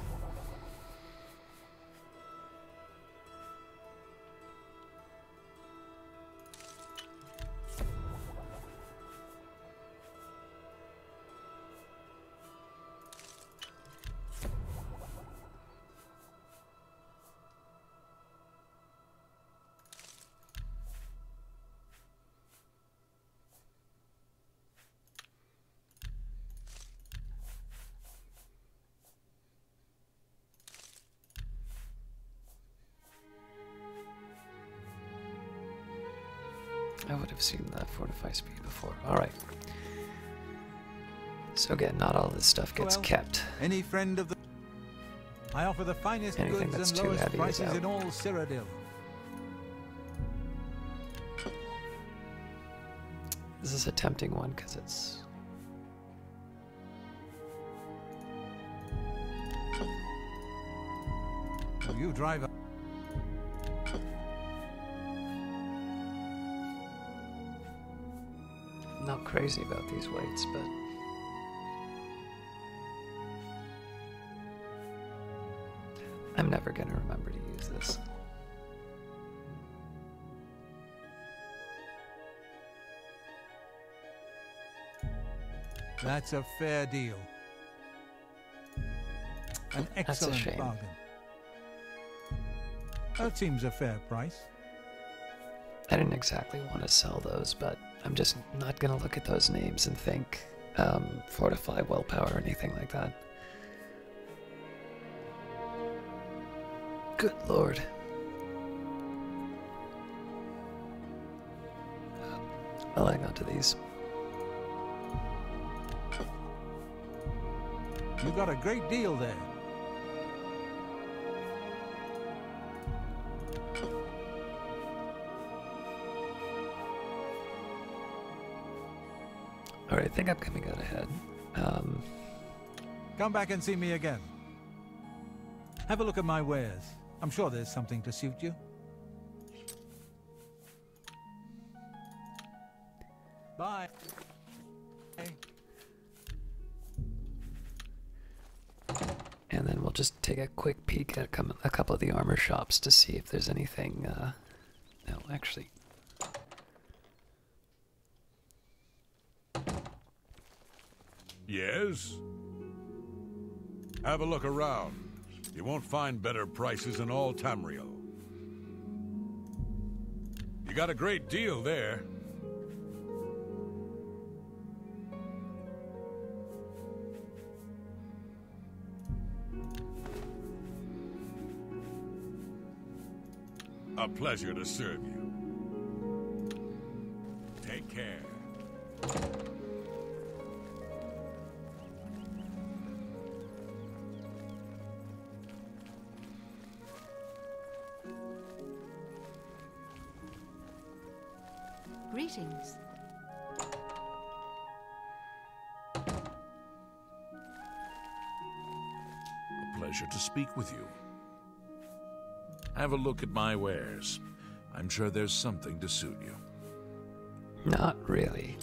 I would have seen that fortify speed before. Alright. So again, not all this stuff gets kept. Any friend of the... I offer the finest Anything goods that's and too lowest heavy is prices out. in all Cyrodil. This is a tempting one because it's... So you drive... not crazy about these weights, but... I'm never gonna remember to use this. That's a fair deal. An excellent shame. bargain. That seems a fair price. I didn't exactly want to sell those, but I'm just not gonna look at those names and think fortify willpower or anything like that. Good lord. I'll hang on to these. You got a great deal there. Alright, I think I'm coming out ahead. Come back and see me again. Have a look at my wares. I'm sure there's something to suit you. Bye. And then we'll just take a quick peek at a couple of the armor shops to see if there's anything, no, actually. Yes? Have a look around. You won't find better prices in all Tamriel. You got a great deal there. A pleasure to serve you. Take care. Greetings. A pleasure to speak with you. Have a look at my wares. I'm sure there's something to suit you. Not really.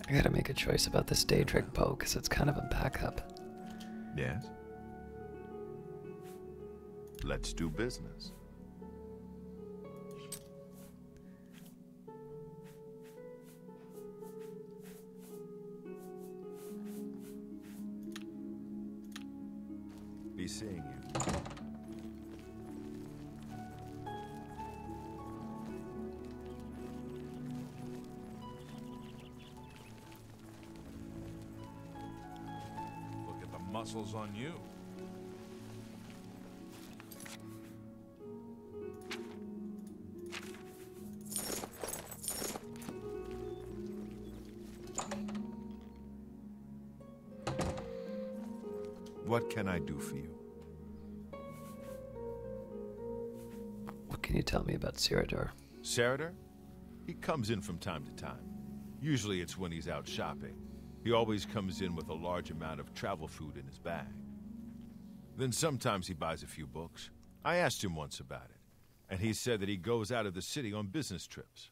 I gotta make a choice about this Daedric bow because it's kind of a backup. Yes? Let's do business. Be seeing you. Look at the muscles on you. What can I do for you? What can you tell me about Cyrodil? Cyrodil? He comes in from time to time. Usually it's when he's out shopping. He always comes in with a large amount of travel food in his bag. Then sometimes he buys a few books. I asked him once about it, and he said that he goes out of the city on business trips.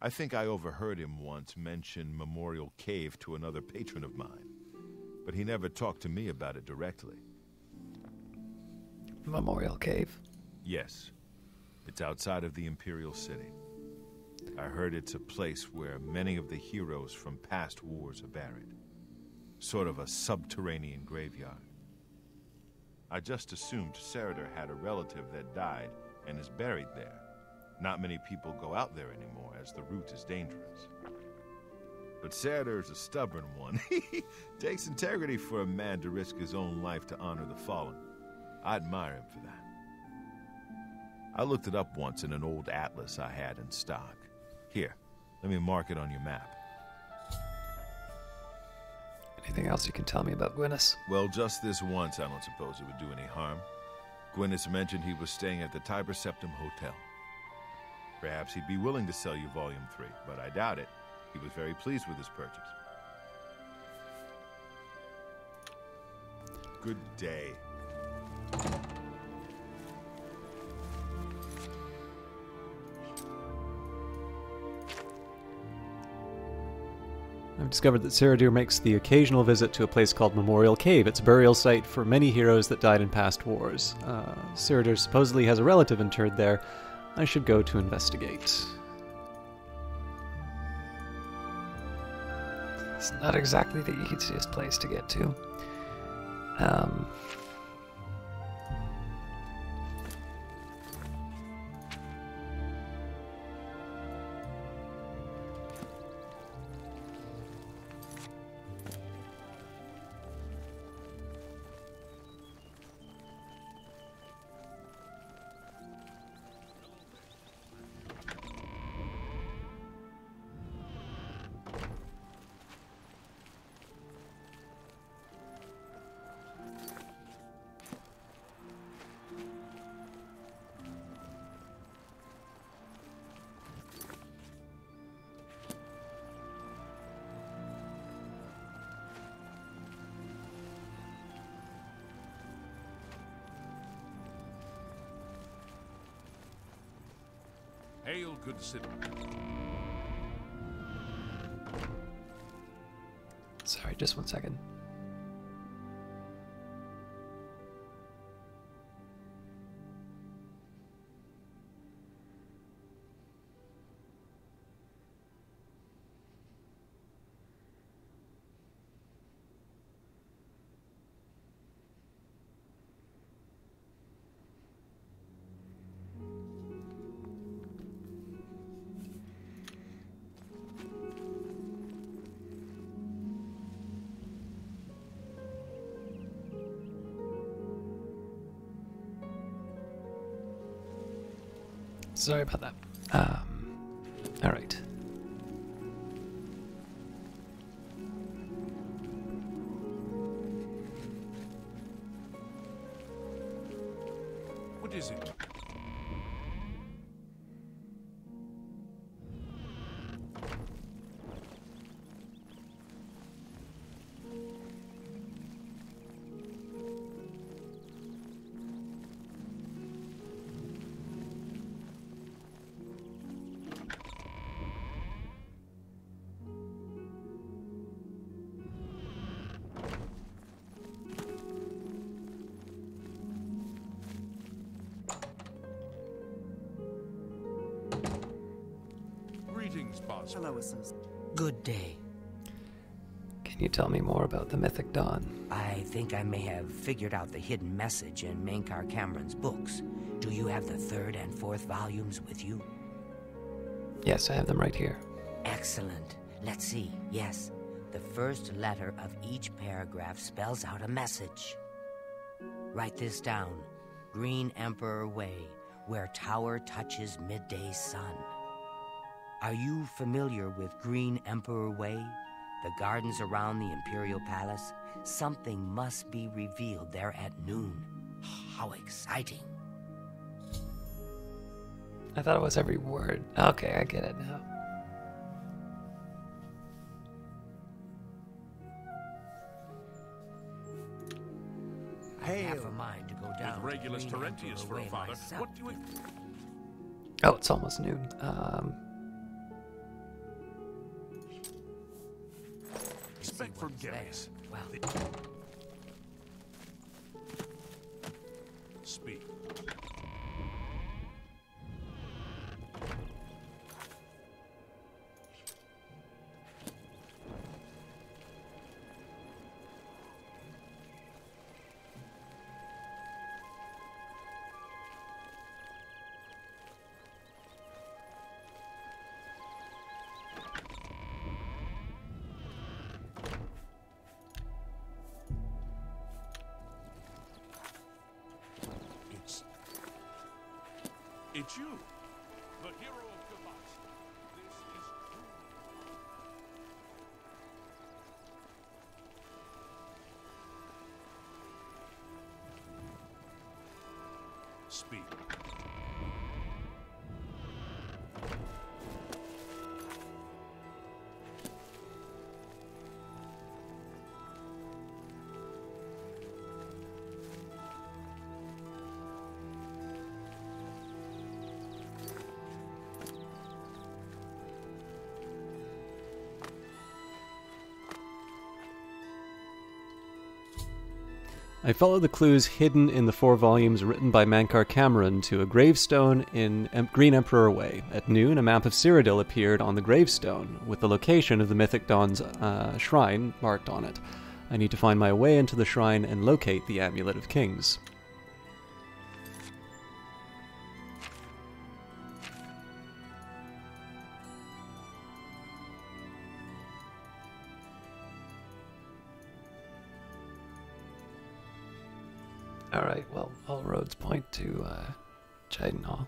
I think I overheard him once mention Memorial Cave to another patron of mine, but he never talked to me about it directly. Memorial Cave? Yes. It's outside of the Imperial City. I heard it's a place where many of the heroes from past wars are buried. Sort of a subterranean graveyard. I just assumed Cyrodil had a relative that died and is buried there. Not many people go out there anymore, as the route is dangerous. But Cyrodil is a stubborn one. Takes integrity for a man to risk his own life to honor the fallen. I admire him for that. I looked it up once in an old atlas I had in stock. Here, let me mark it on your map. Anything else you can tell me about Gwyneth? Well, just this once, I don't suppose it would do any harm. Gwyneth mentioned he was staying at the Tiber Septim Hotel. Perhaps he'd be willing to sell you Volume 3, but I doubt it. He was very pleased with his purchase. Good day. I've discovered that Cyrodil makes the occasional visit to a place called Memorial Cave. It's a burial site for many heroes that died in past wars. Cyrodil supposedly has a relative interred there. I should go to investigate. It's not exactly the easiest place to get to. Hail, good city. Sorry, just one second. Sorry about that. All right. What is it? Greetings, boss. Hello, Associate. Good day. Can you tell me more about the Mythic Dawn? I think I may have figured out the hidden message in Mainkar Cameron's books. Do you have the third and fourth volumes with you? Yes, I have them right here. Excellent. Let's see. Yes. The first letter of each paragraph spells out a message. Write this down. Green Emperor Way, where tower touches midday sun. Are you familiar with Green Emperor Way? The gardens around the Imperial Palace? Something must be revealed there at noon. How exciting. I thought it was every word. Okay, I get it now. half a mind to go down With Regulus to Green Terentius Emperor for a Way father, myself. what do you... Oh, it's almost noon. Expect from what's there. Gaius. Well, Speak. It's you, the hero of Kavas. This is true. Speak. I follow the clues hidden in the 4 volumes written by Mankar Cameron to a gravestone in Green Emperor Way. At noon, a map of Cyrodil appeared on the gravestone, with the location of the Mythic Dawn's shrine marked on it. I need to find my way into the shrine and locate the Amulet of Kings. Alright, well, all roads point to Chidenhall.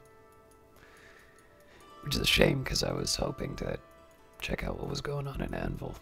Which is a shame, because I was hoping to check out what was going on in Anvil.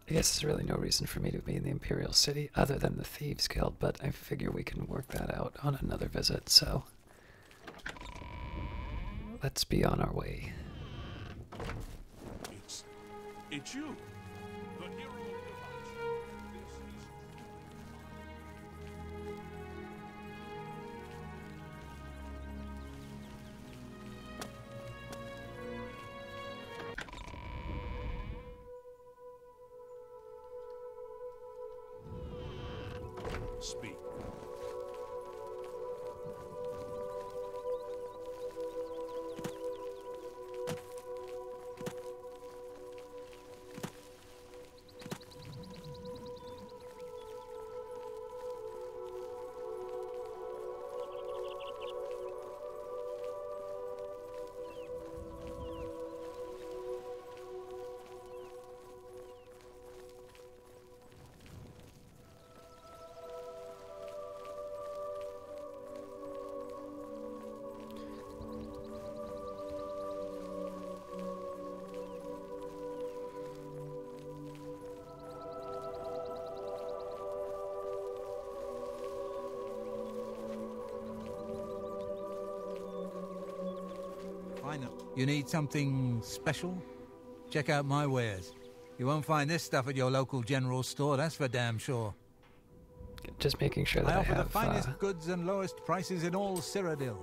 I guess there's really no reason for me to be in the Imperial City other than the Thieves Guild, but I figure we can work that out on another visit, so let's be on our way. It's you, the hero of Kavas. This is Speak. I know. You need something special? Check out my wares. You won't find this stuff at your local general store, that's for damn sure. Just making sure that I I offer have the finest goods and lowest prices in all Cyrodil.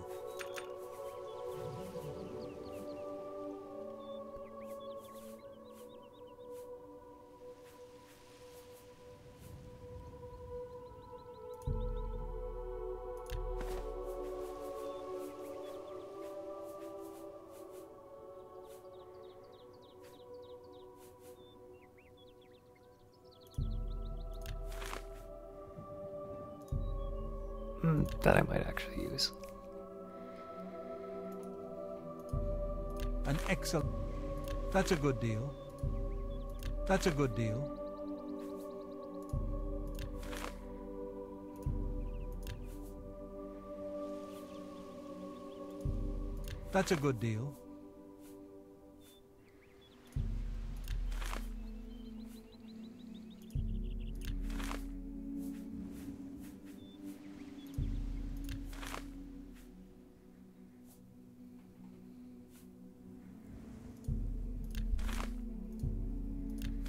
that I might actually use. An excellent... That's a good deal. That's a good deal. That's a good deal.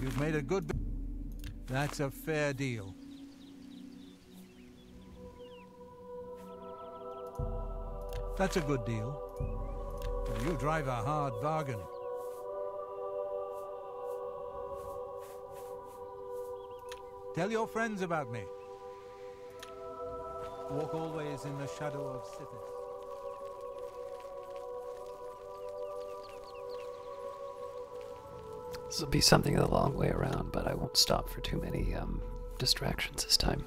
You've made a good... That's a fair deal. That's a good deal. You drive a hard bargain. Tell your friends about me. Walk always in the shadow of Sithis. This will be something the long way around, but I won't stop for too many distractions this time.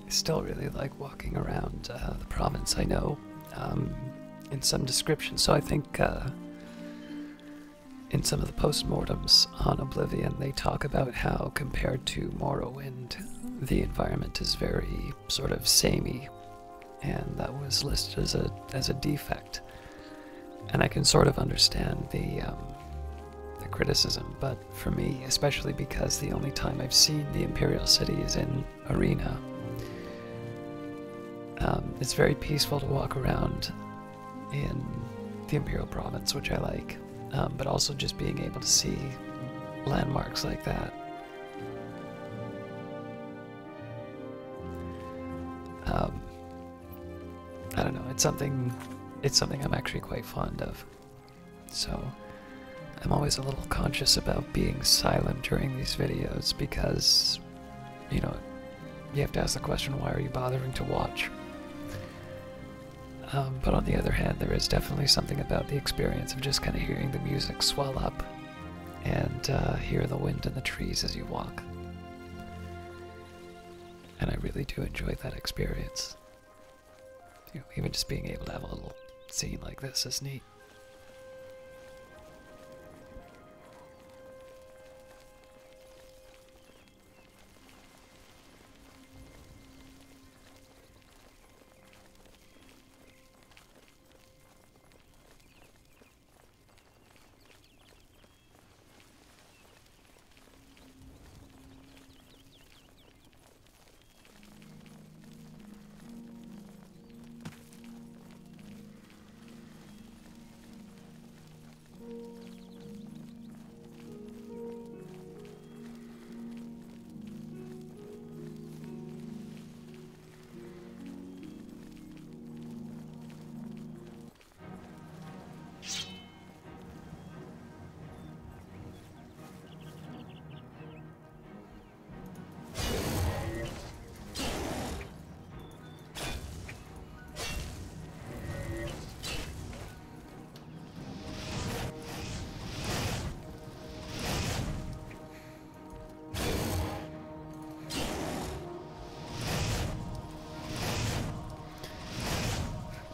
I still really like walking around the province. I know in some descriptions, so I think in some of the postmortems on Oblivion, they talk about how compared to Morrowind, the environment is very sort of samey, and that was listed as a defect. And I can sort of understand the criticism, but for me, especially because the only time I've seen the Imperial City is in Arena, it's very peaceful to walk around in the Imperial Province, which I like, but also just being able to see landmarks like that. I don't know, it's something I'm actually quite fond of. So I'm always a little conscious about being silent during these videos because, you know, you have to ask the question, why are you bothering to watch? But on the other hand, there is definitely something about the experience of just kind of hearing the music swell up and hear the wind in the trees as you walk. And I really do enjoy that experience. You know, even just being able to have a little scene like this is neat.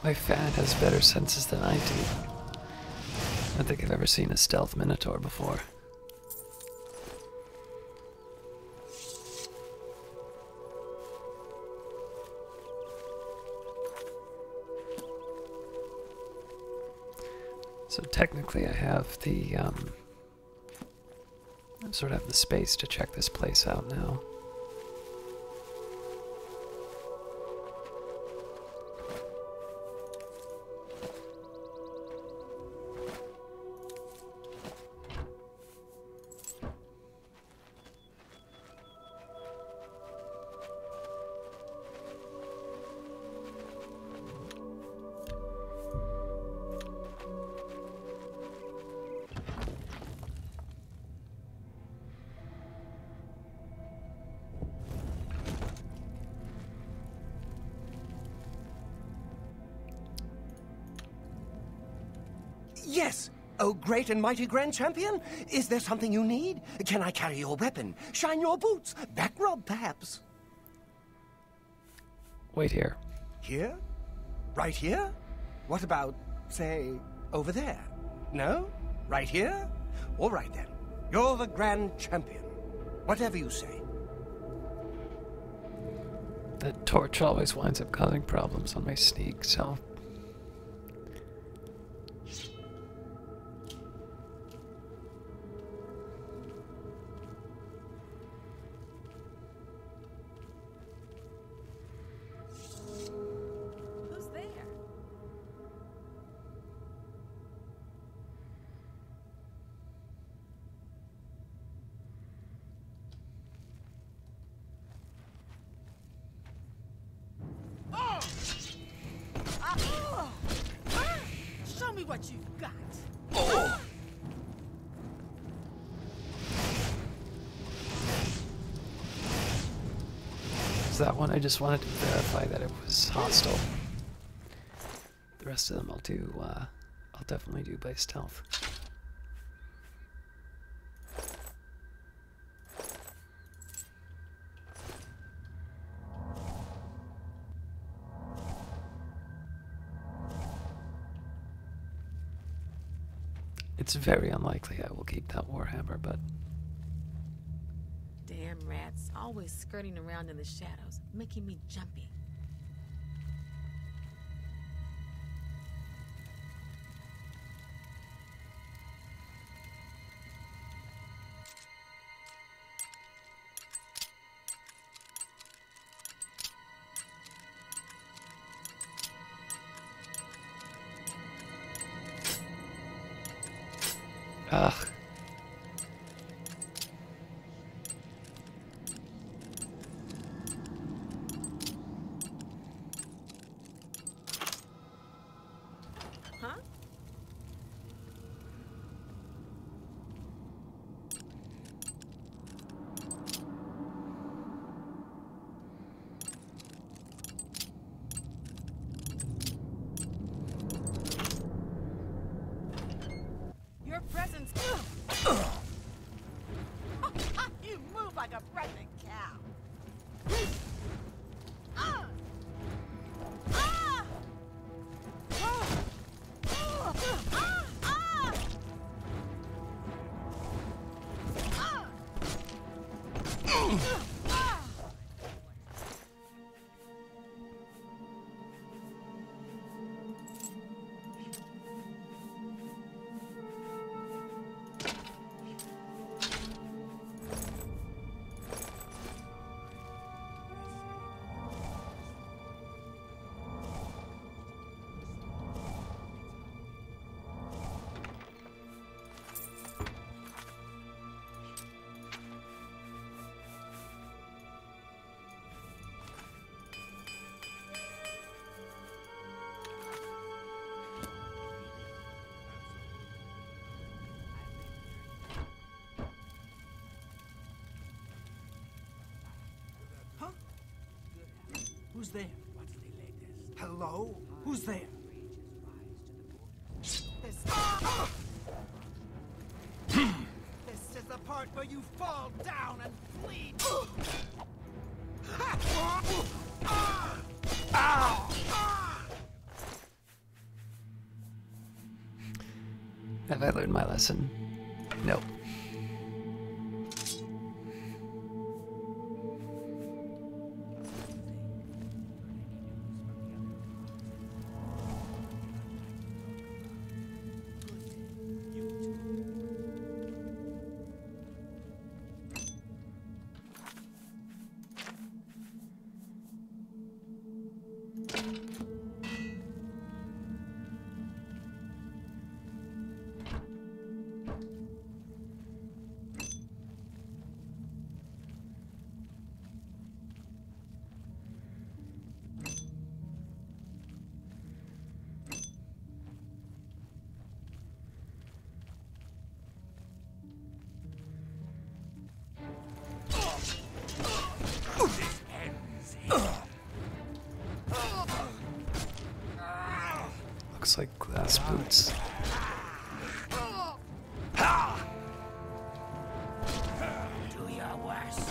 My fan has better senses than I do. I don't think I've ever seen a stealth minotaur before. So technically I have the, I sort of have the space to check this place out now. Yes! Oh, great and mighty Grand Champion! Is there something you need? Can I carry your weapon? Shine your boots? Back rub, perhaps? Wait here. Here? Right here? What about, say, over there? No? Right here? All right, then. You're the Grand Champion. Whatever you say. That torch always winds up causing problems on my sneak, so... Who's there? Show me what you've got. Is that one? I just wanted to verify that it was hostile. The rest of them I'll definitely do by stealth. It's very unlikely I will keep that Warhammer, but... Damn rats, always skirting around in the shadows, making me jumpy. Ugh. Huh? Your presence. You move like a pregnant cow. Who's there? Hello? Who's there? This is the part where you fall down and bleed. Have I learned my lesson? No. Looks like glass boots. Do your worst.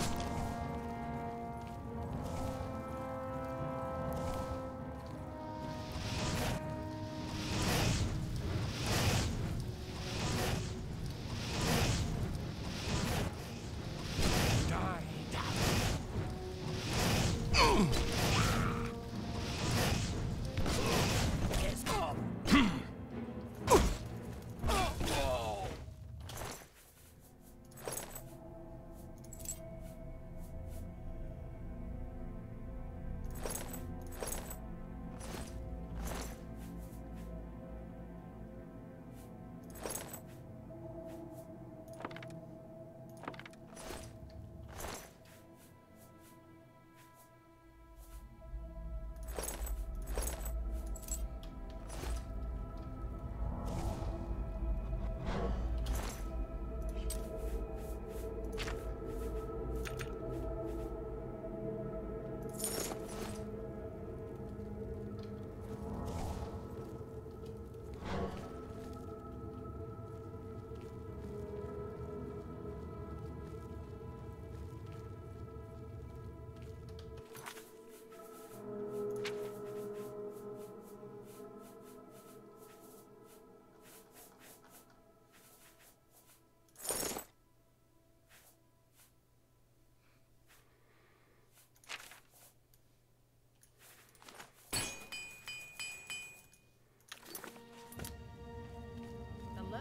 Hello?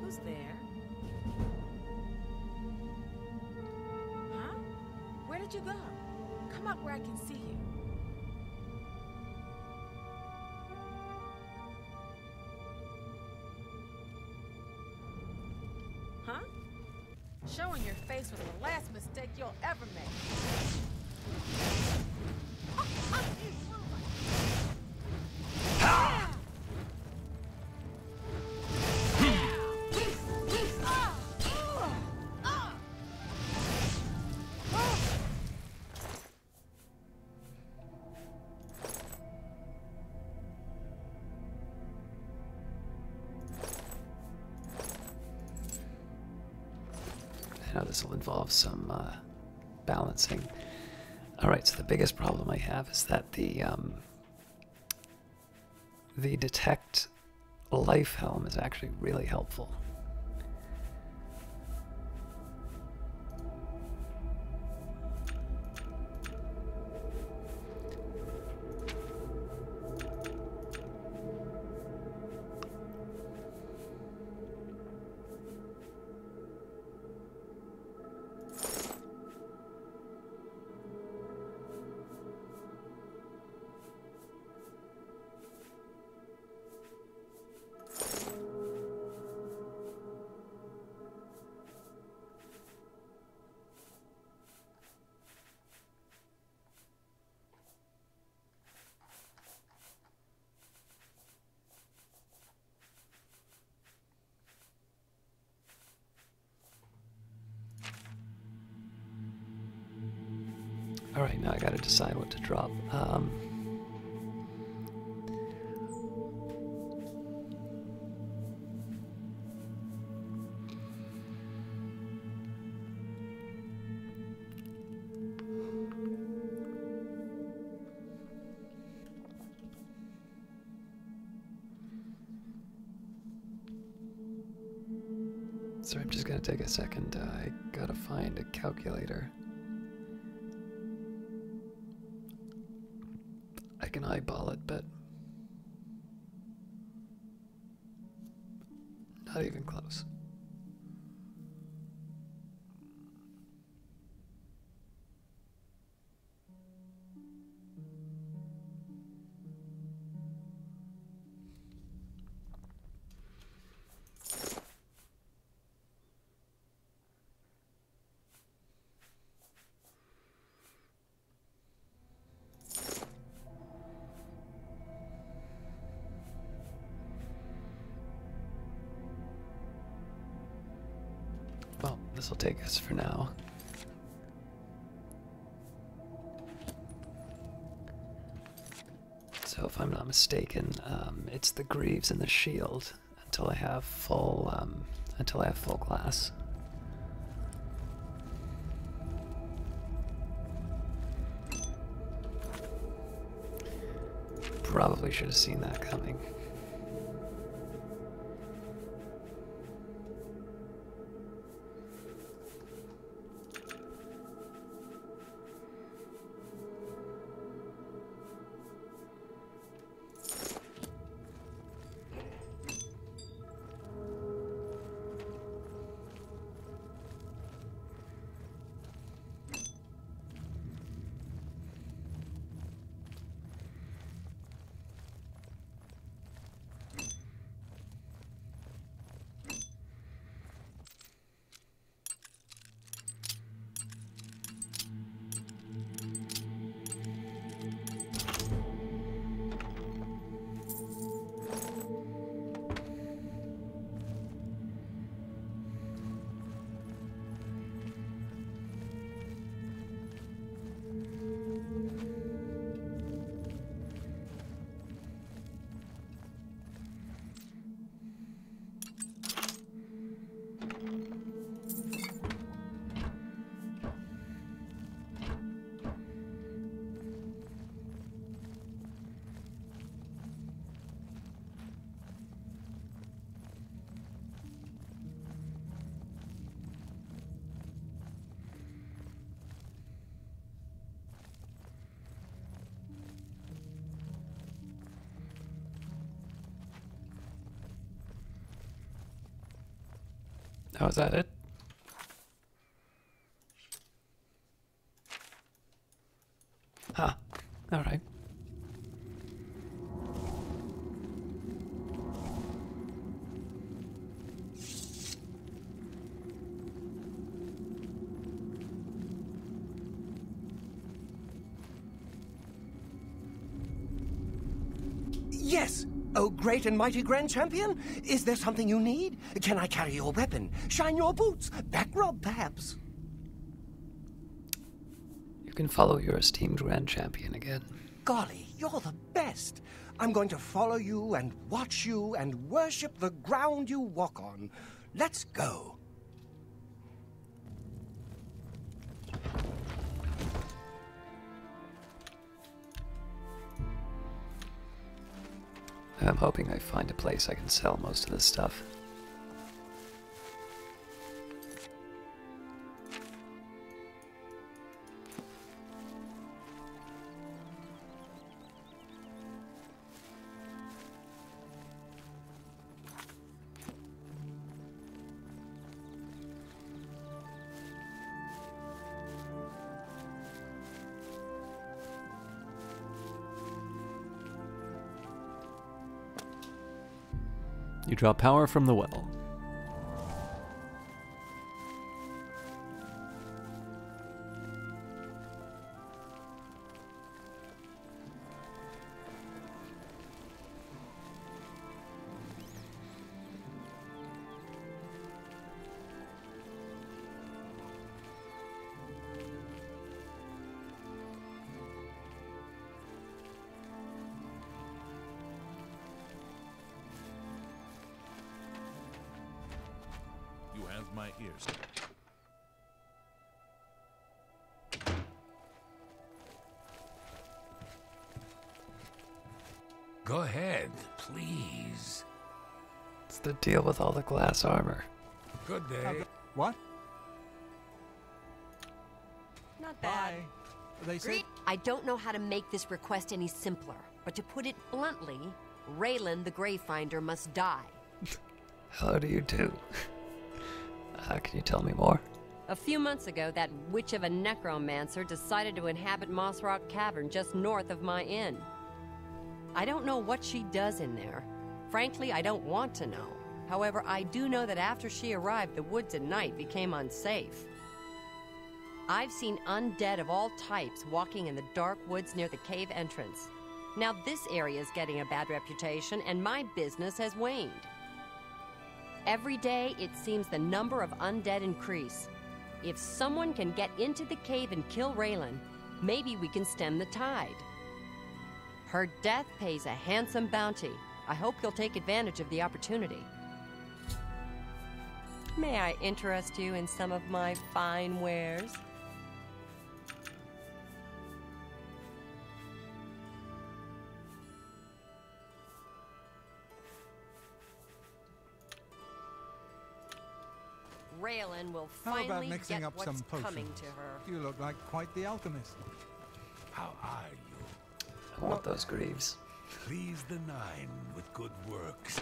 Who's there? Huh? Where did you go? Come up where I can see you. Huh? Showing your face was the last mistake you'll ever make. I know this will involve some balancing. Alright, so the biggest problem I have is that the detect life helm is actually really helpful. Alright, now I gotta decide what to drop. So I'm just gonna take a second. I gotta find a calculator. I can eyeball it, but not even close. Well, this will take us for now. So if I'm not mistaken, it's the greaves and the shield until I have full glass. Probably should have seen that coming. Oh, is that it? Huh. Alright. Yes! Oh, great and mighty Grand Champion! Is there something you need? Can I carry your weapon? Shine your boots? Back rub, perhaps? You can follow your esteemed Grand Champion again. Golly, you're the best! I'm going to follow you and watch you and worship the ground you walk on. Let's go. I'm hoping I find a place I can sell most of this stuff. You draw power from the well. My ears. Go ahead, please. What's the deal with all the glass armor? Good day. What? Not bad. Bye. They said... I don't know how to make this request any simpler, but to put it bluntly, Raylan the Gravefinder must die. How do you do? Can you tell me more? A few months ago, that witch of a necromancer decided to inhabit Moss Rock Cavern just north of my inn. I don't know what she does in there. Frankly, I don't want to know. However, I do know that after she arrived, the woods at night became unsafe. I've seen undead of all types walking in the dark woods near the cave entrance. Now this area is getting a bad reputation, and my business has waned. Every day, it seems the number of undead increase. If someone can get into the cave and kill Raylan, maybe we can stem the tide. Her death pays a handsome bounty. I hope you'll take advantage of the opportunity. May I interest you in some of my fine wares? Raylan will How finally about mixing get up what's some potions? coming to her. You look like quite the alchemist. How are you? I want those greaves. Please the nine with good works.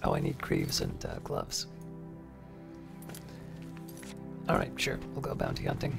Oh, I need greaves and gloves. Alright, sure. We'll go bounty hunting.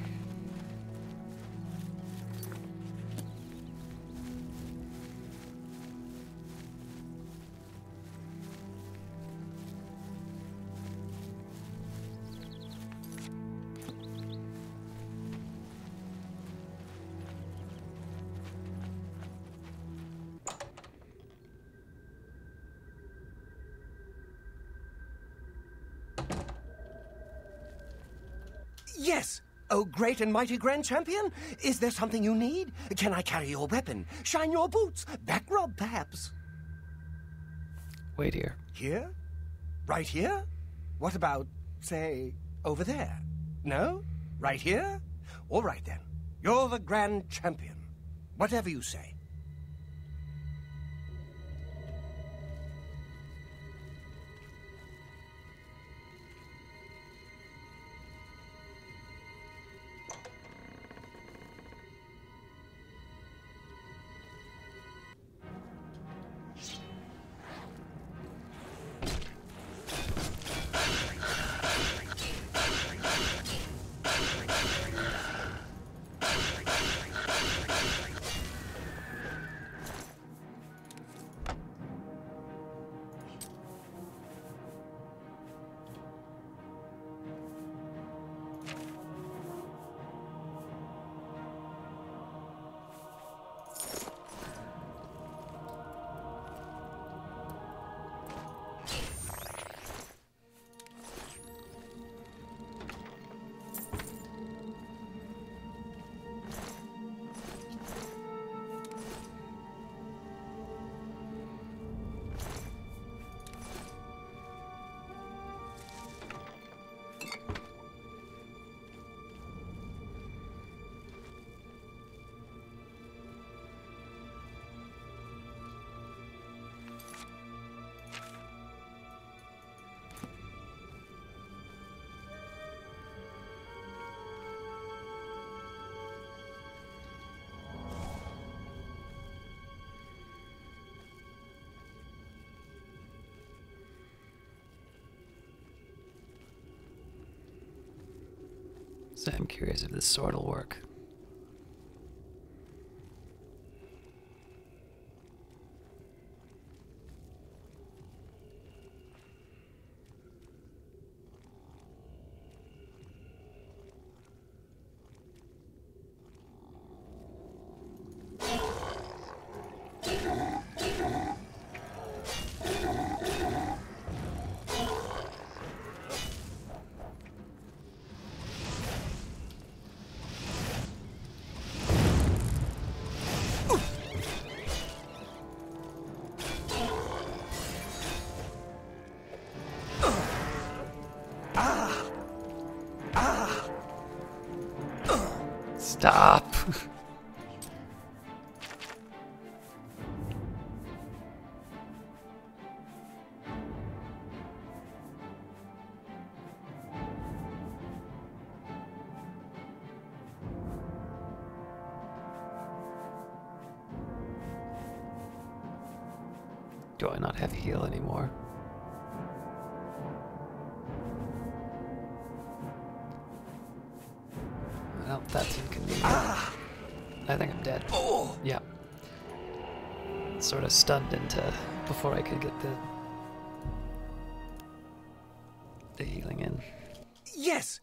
Yes! Oh, great and mighty Grand Champion! Is there something you need? Can I carry your weapon? Shine your boots? Back rub, perhaps? Wait here. Here? Right here? What about, say, over there? No? Right here? All right, then. You're the Grand Champion. Whatever you say. So I'm curious if this sword will work. Stop! Do I not have heal anymore? Well, that's inconvenient. I think I'm dead. Oh! Yeah. Sort of stunned into before I could get the healing in. Yes!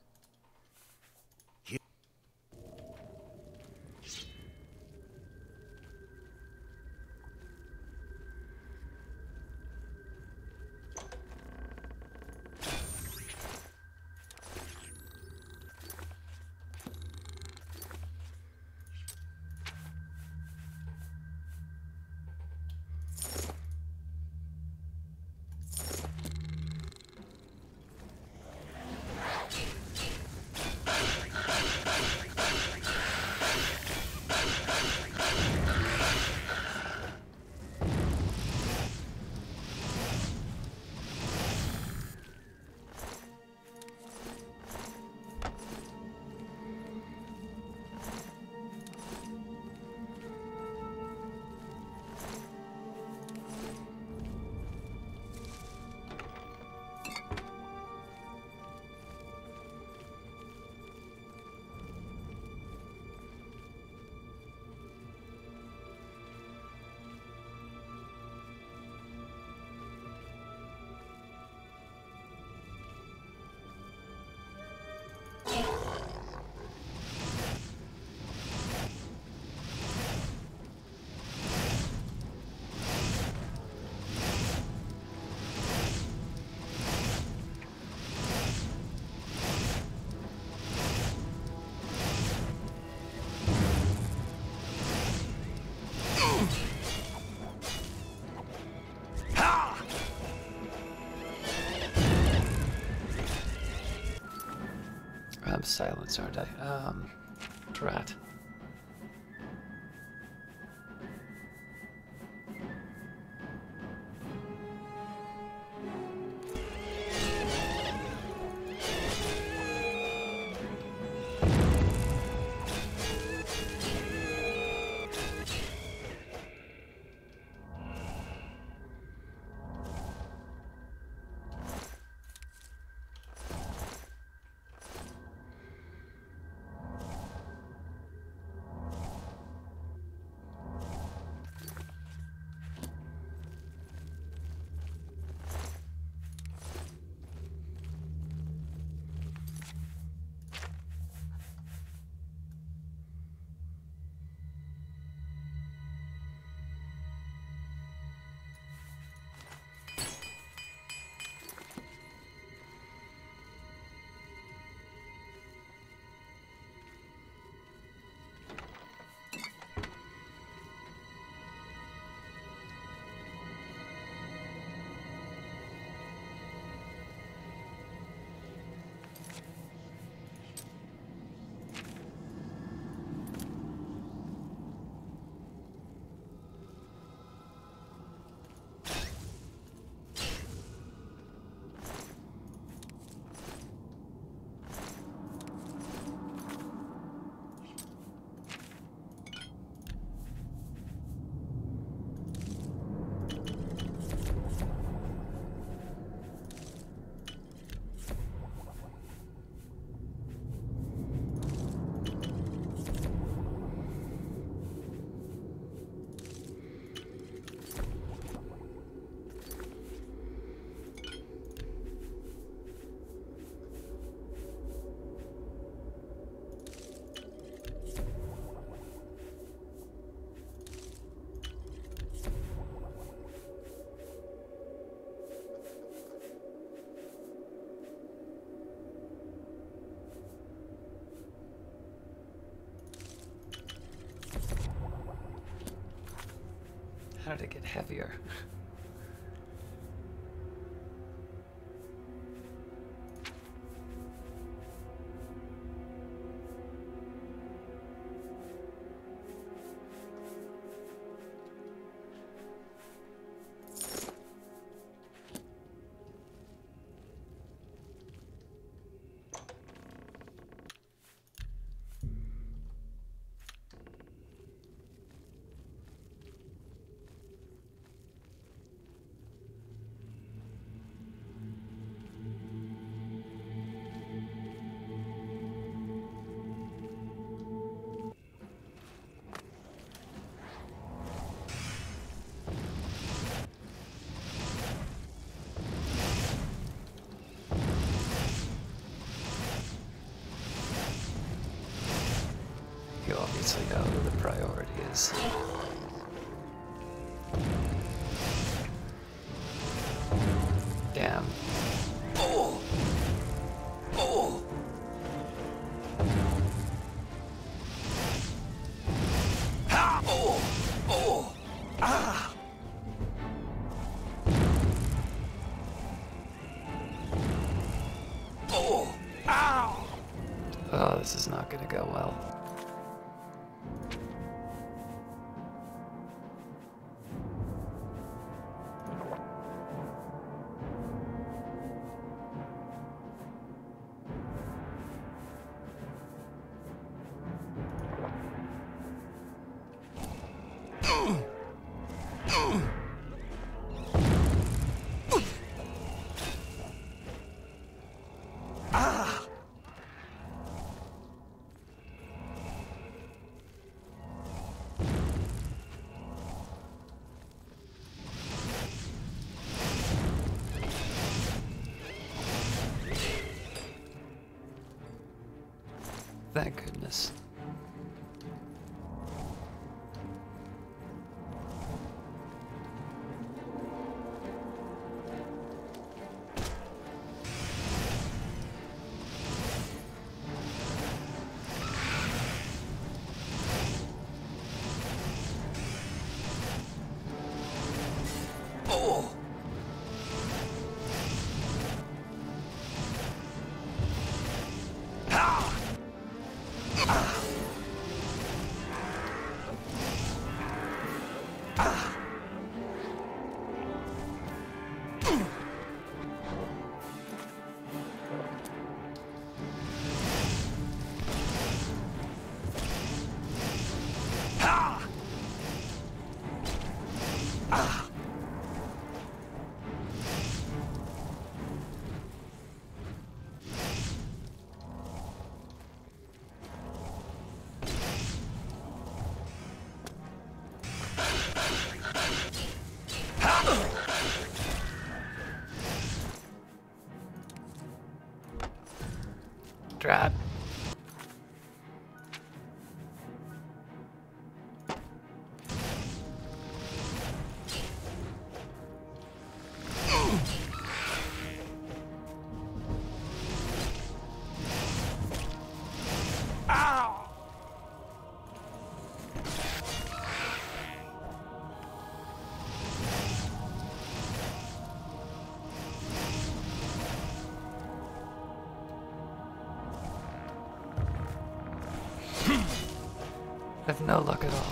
I'm silenced, aren't I? Drat. How did it get heavier? obviously know who the priority is. Damn. Oh! Oh! Ah! Oh! Oh! Ah! Oh! Ow! Oh, this is not gonna go well. Thank goodness. Oh! Ah! Ah! Ah! Ah! Ah! Drat. Ow! I have no luck at all.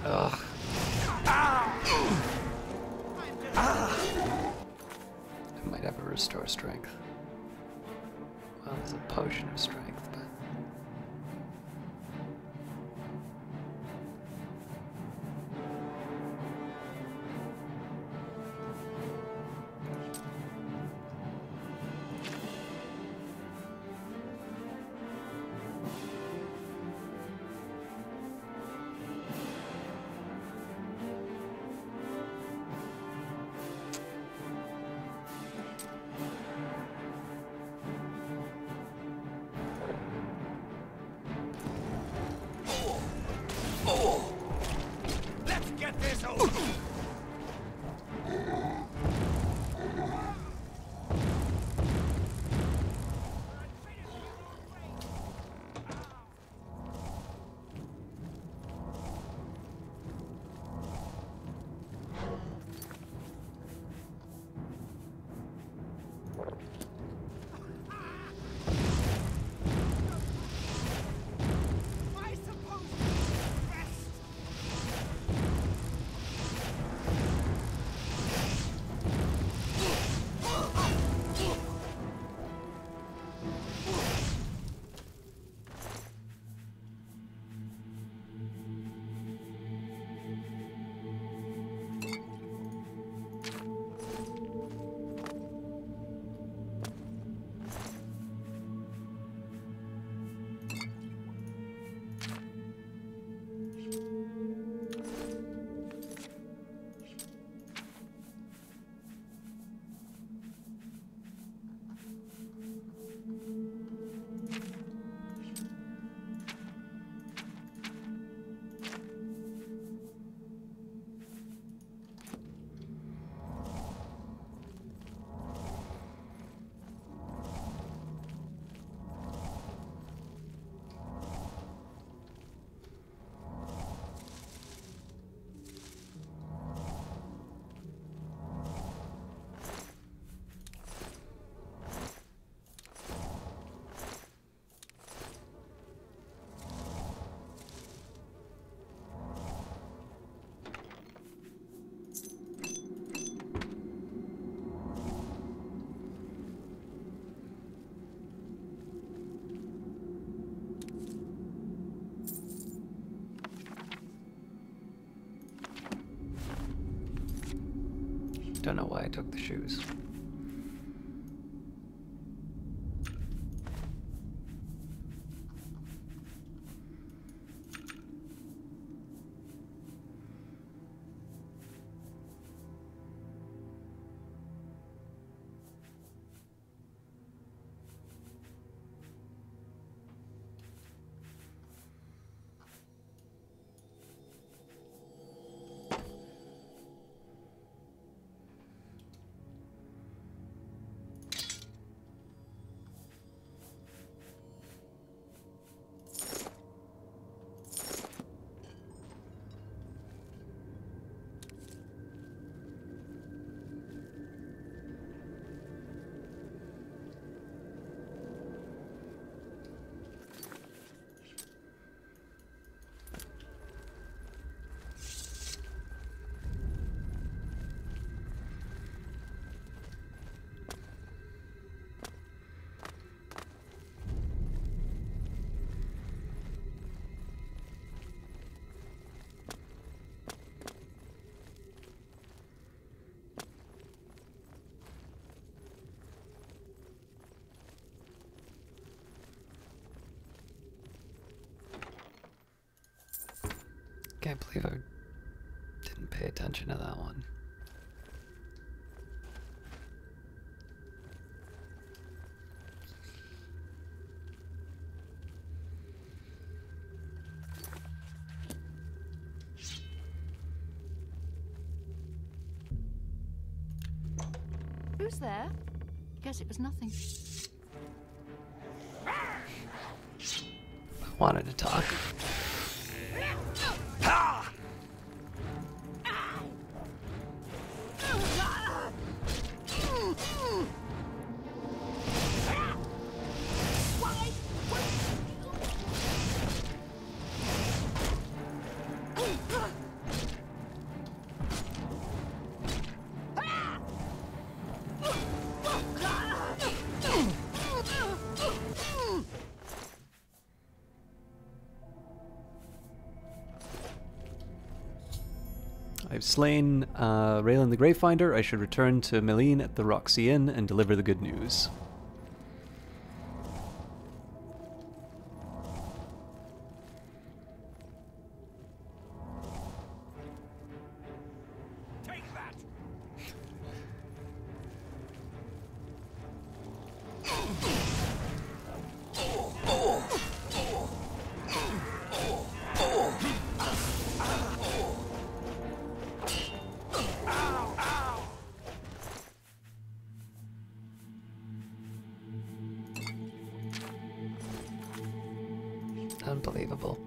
Ugh. I might have a restore strength. Well, there's a potion of strength, but... Let's get this over. Don't know why I took the shoes. Can't believe I didn't pay attention to that one. Who's there? Guess it was nothing. I wanted to talk. I've slain Raylan the Gravefinder. I should return to Meline at the Roxy Inn and deliver the good news. unbelievable.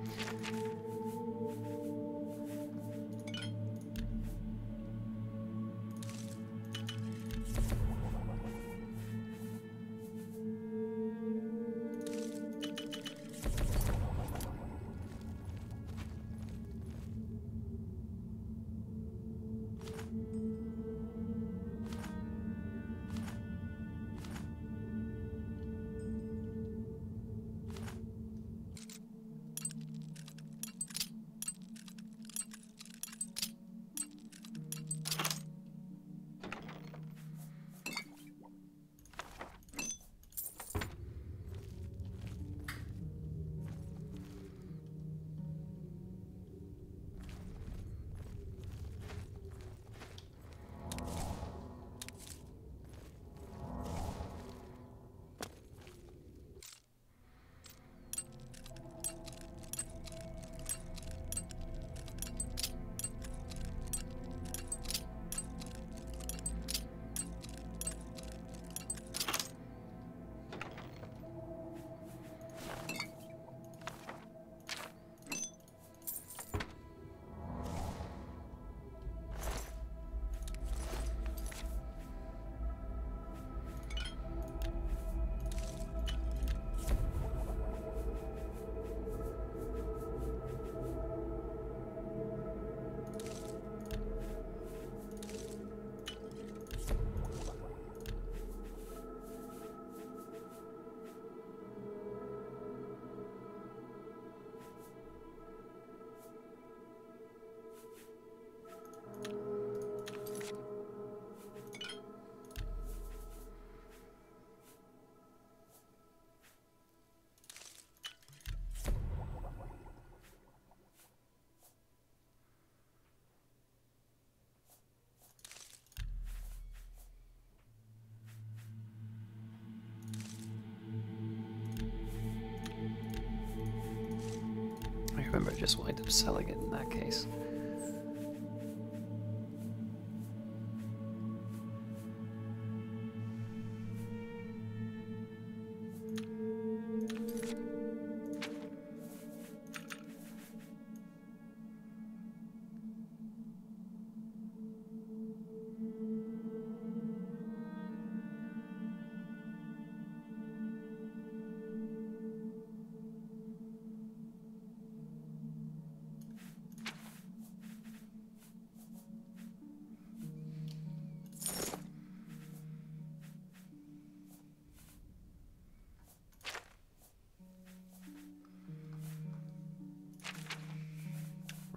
I remember I just wind up selling it in that case.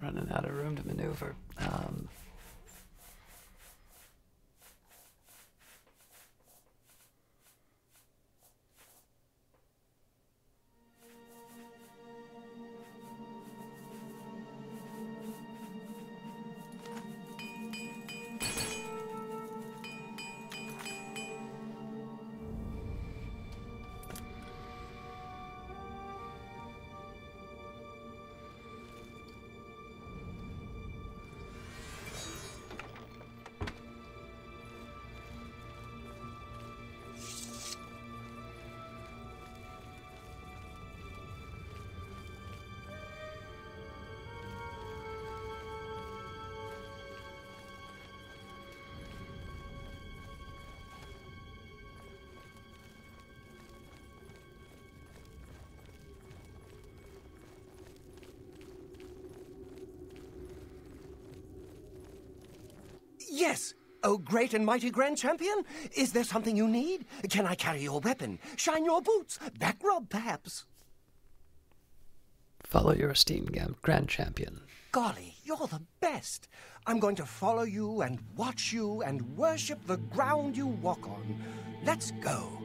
Running out of room to maneuver. Yes! Oh, great and mighty Grand Champion! Is there something you need? Can I carry your weapon? Shine your boots? Back rub, perhaps? Follow your esteemed Grand Champion. Golly, you're the best! I'm going to follow you and watch you and worship the ground you walk on. Let's go.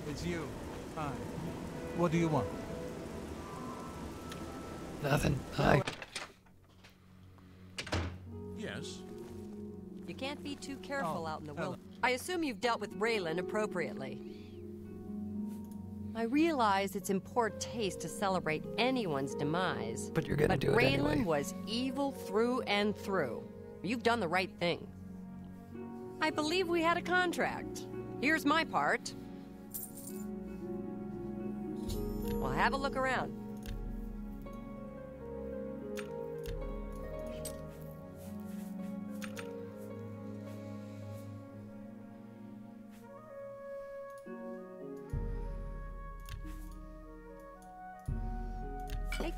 It's you. Hi. What do you want? Nothing. Hi. Can't be too careful out in the hello. wilderness. I assume you've dealt with Raylan appropriately. I realize it's in poor taste to celebrate anyone's demise. But you're gonna do it Raylan anyway. was evil through and through. You've done the right thing. I believe we had a contract. Here's my part. Well, have a look around. Hey.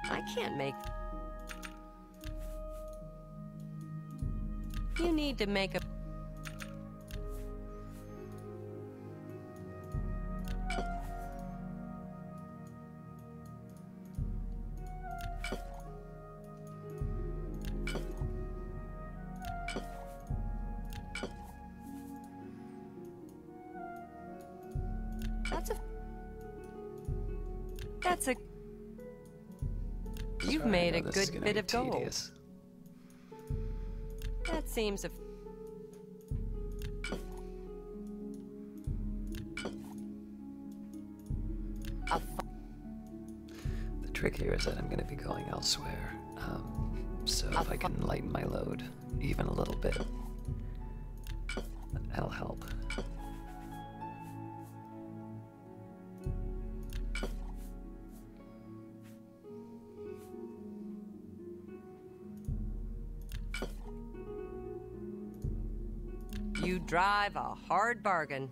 I can't make... You need to make a... That's a... You've Sorry, made I a know this is good gonna bit be of gold. tedious. That seems a... The trick here is that I'm going to be going elsewhere. So if I can lighten my load even a little bit, that'll help. You drive a hard bargain.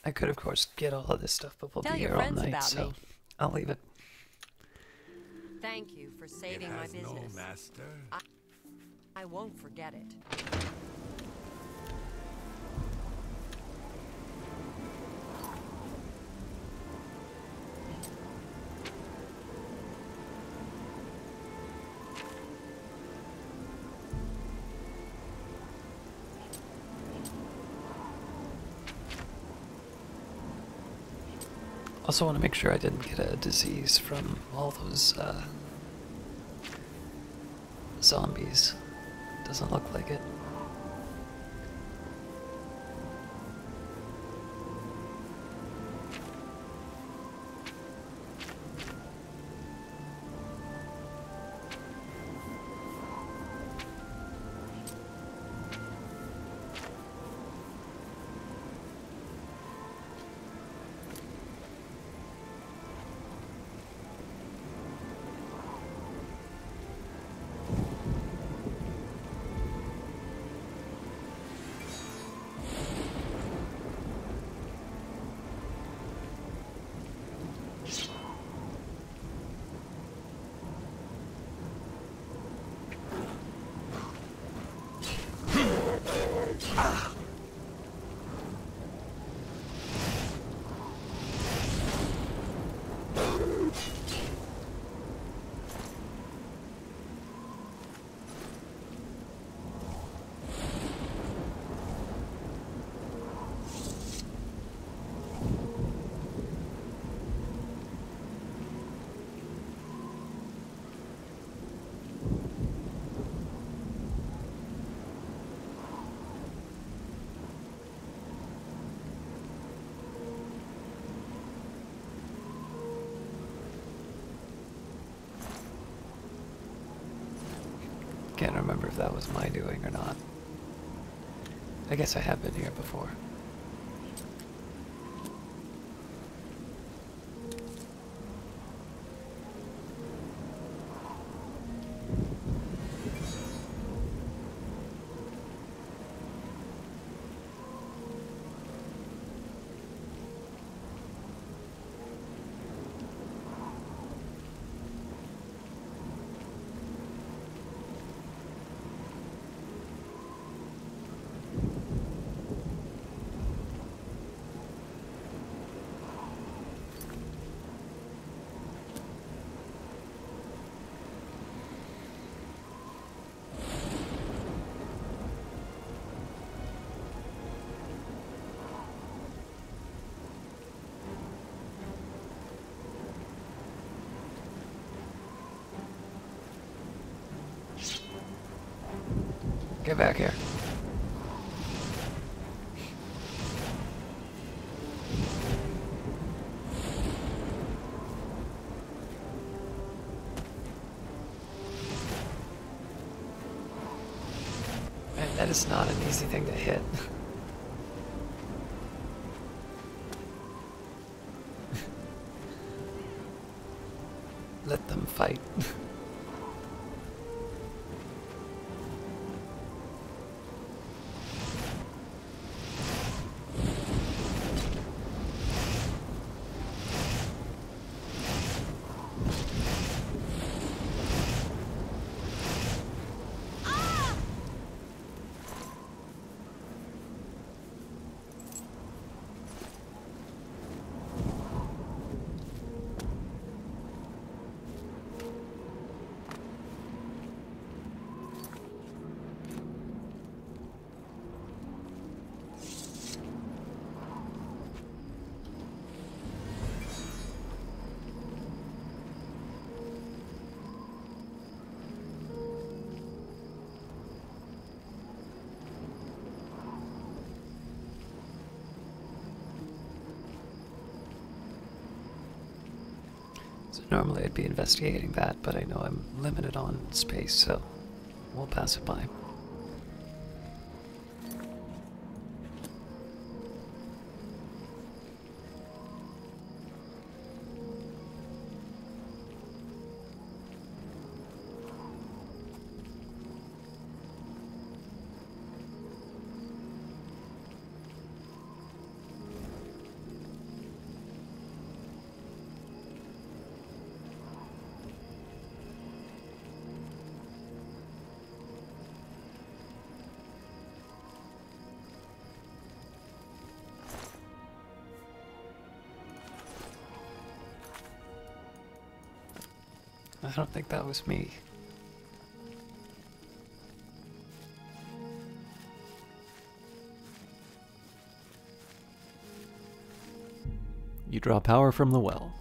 I could, of course, get all of this stuff, but we'll Tell be your here all friends night, about so me. I'll leave it. Thank you for saving my business. No master. I won't forget it. Also want to make sure I didn't get a disease from all those zombies. Doesn't look like it. Can't remember if that was my doing or not. I guess I have been here before. Get back here. Man, that is not an easy thing to hit. Let them fight. So normally I'd be investigating that, but I know I'm limited on space, so we'll pass it by. I don't think that was me. You draw power from the well.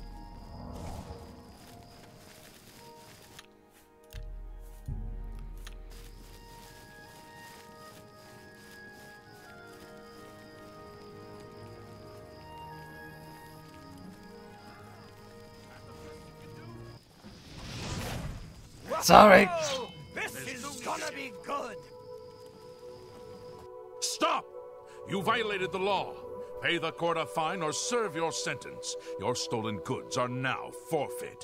Sorry. This is gonna be good. Stop! You violated the law. Pay the court a fine or serve your sentence. Your stolen goods are now forfeit.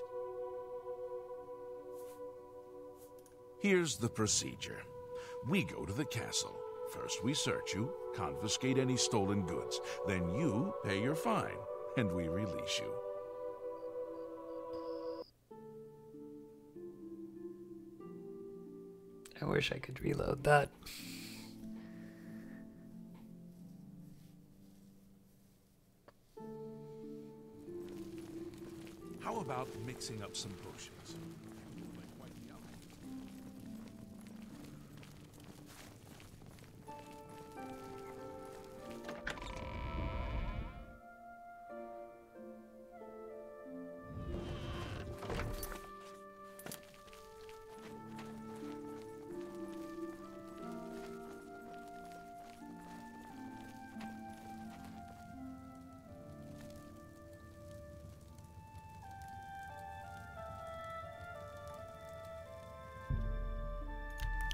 Here's the procedure. We go to the castle. First we search you, confiscate any stolen goods. Then you pay your fine, and we release you. I wish I could reload that. How about mixing up some potions?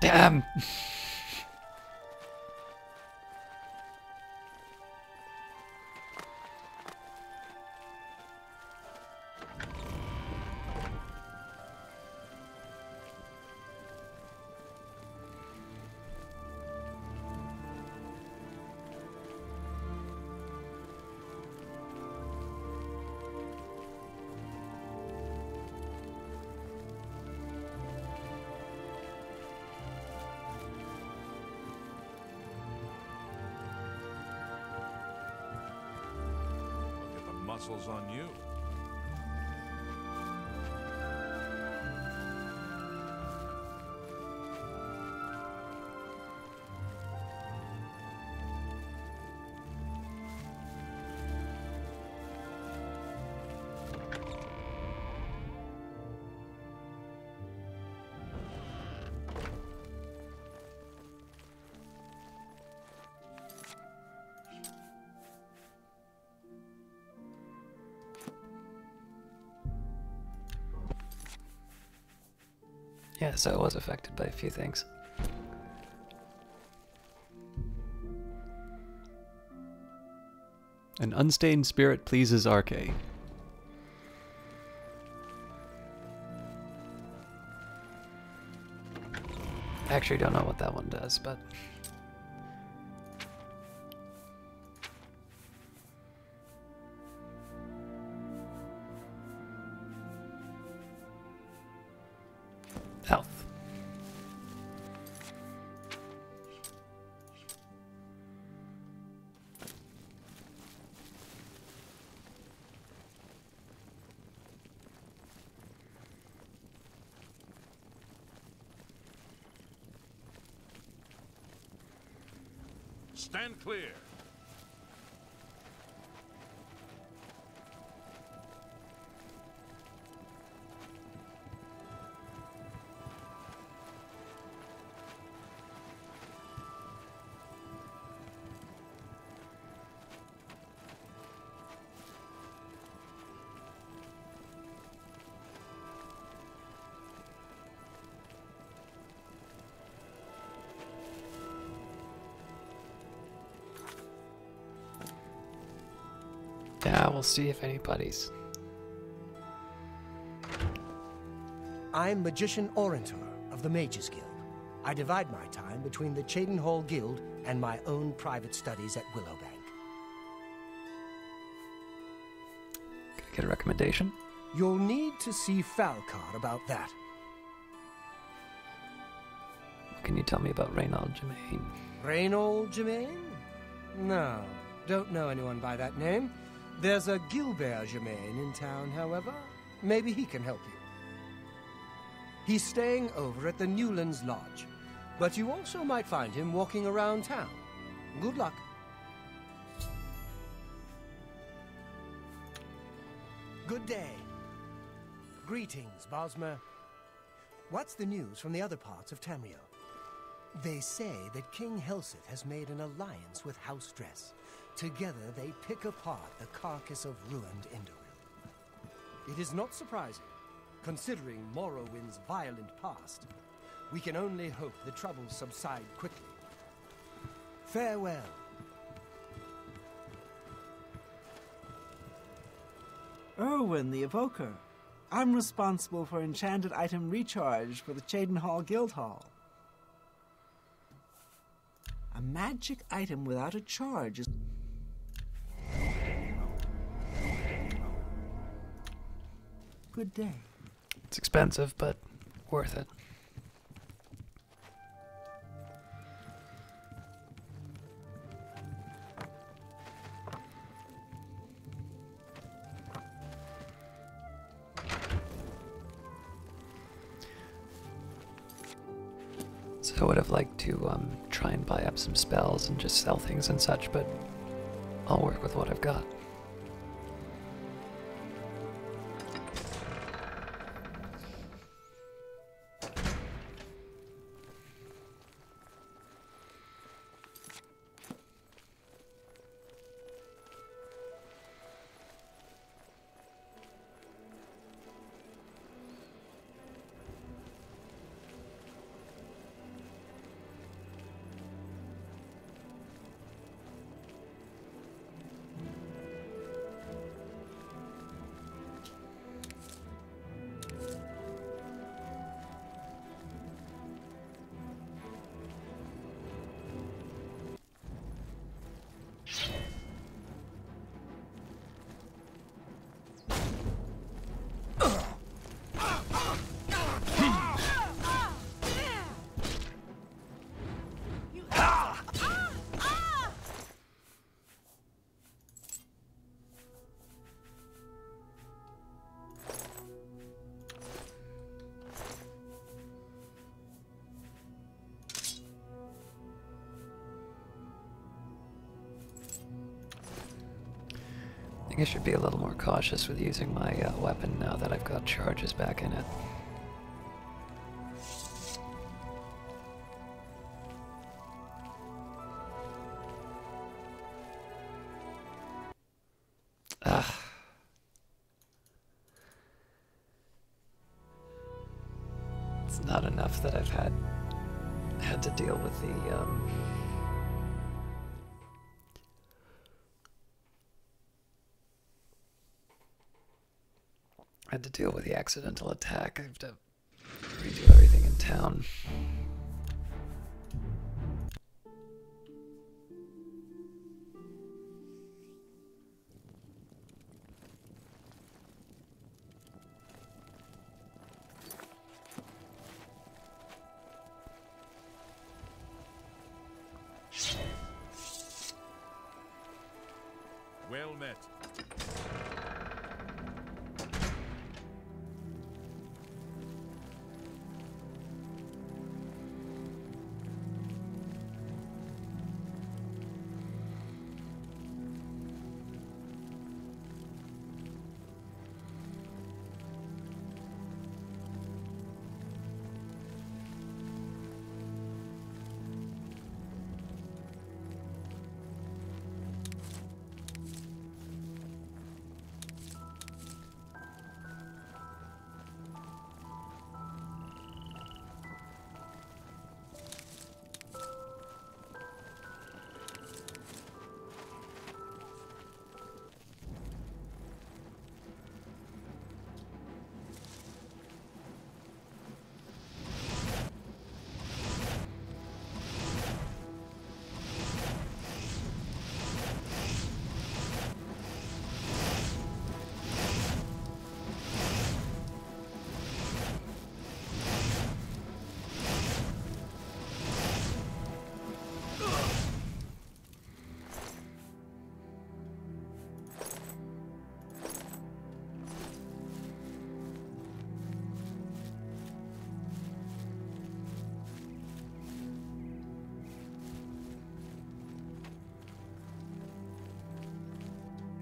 Damn! Muscles on you. Yeah, so I was affected by a few things. An unstained spirit pleases Arche. I actually don't know what that one does, but... Health. Stand clear. Yeah, we'll see if anybody's... I'm Magician Orantor of the Mages Guild. I divide my time between the Cheydinhall Guild and my own private studies at Willowbank. Can I get a recommendation? You'll need to see Falcar about that. What can you tell me about Reynold Germain? Reynold Germain? No, don't know anyone by that name. There's a Gilbert Germain in town, however. Maybe he can help you. He's staying over at the Newlands Lodge, but you also might find him walking around town. Good luck. Good day. Greetings, Bosmer. What's the news from the other parts of Tamriel? They say that King Helseth has made an alliance with House Dress. Together they pick apart the carcass of ruined Indoril. It is not surprising, considering Morrowind's violent past. We can only hope the troubles subside quickly. Farewell. Erwin the Evoker. I'm responsible for enchanted item recharge for the Cheydinhall Guildhall. A magic item without a charge is... Good day. It's expensive, but worth it. So I would have liked to try and buy up some spells and just sell things and such, but I'll work with what I've got. I think I should be a little more cautious with using my weapon now that I've got charges back in it. It's not enough that I've had to deal with the accidental attack. I have to redo everything in town. Well met.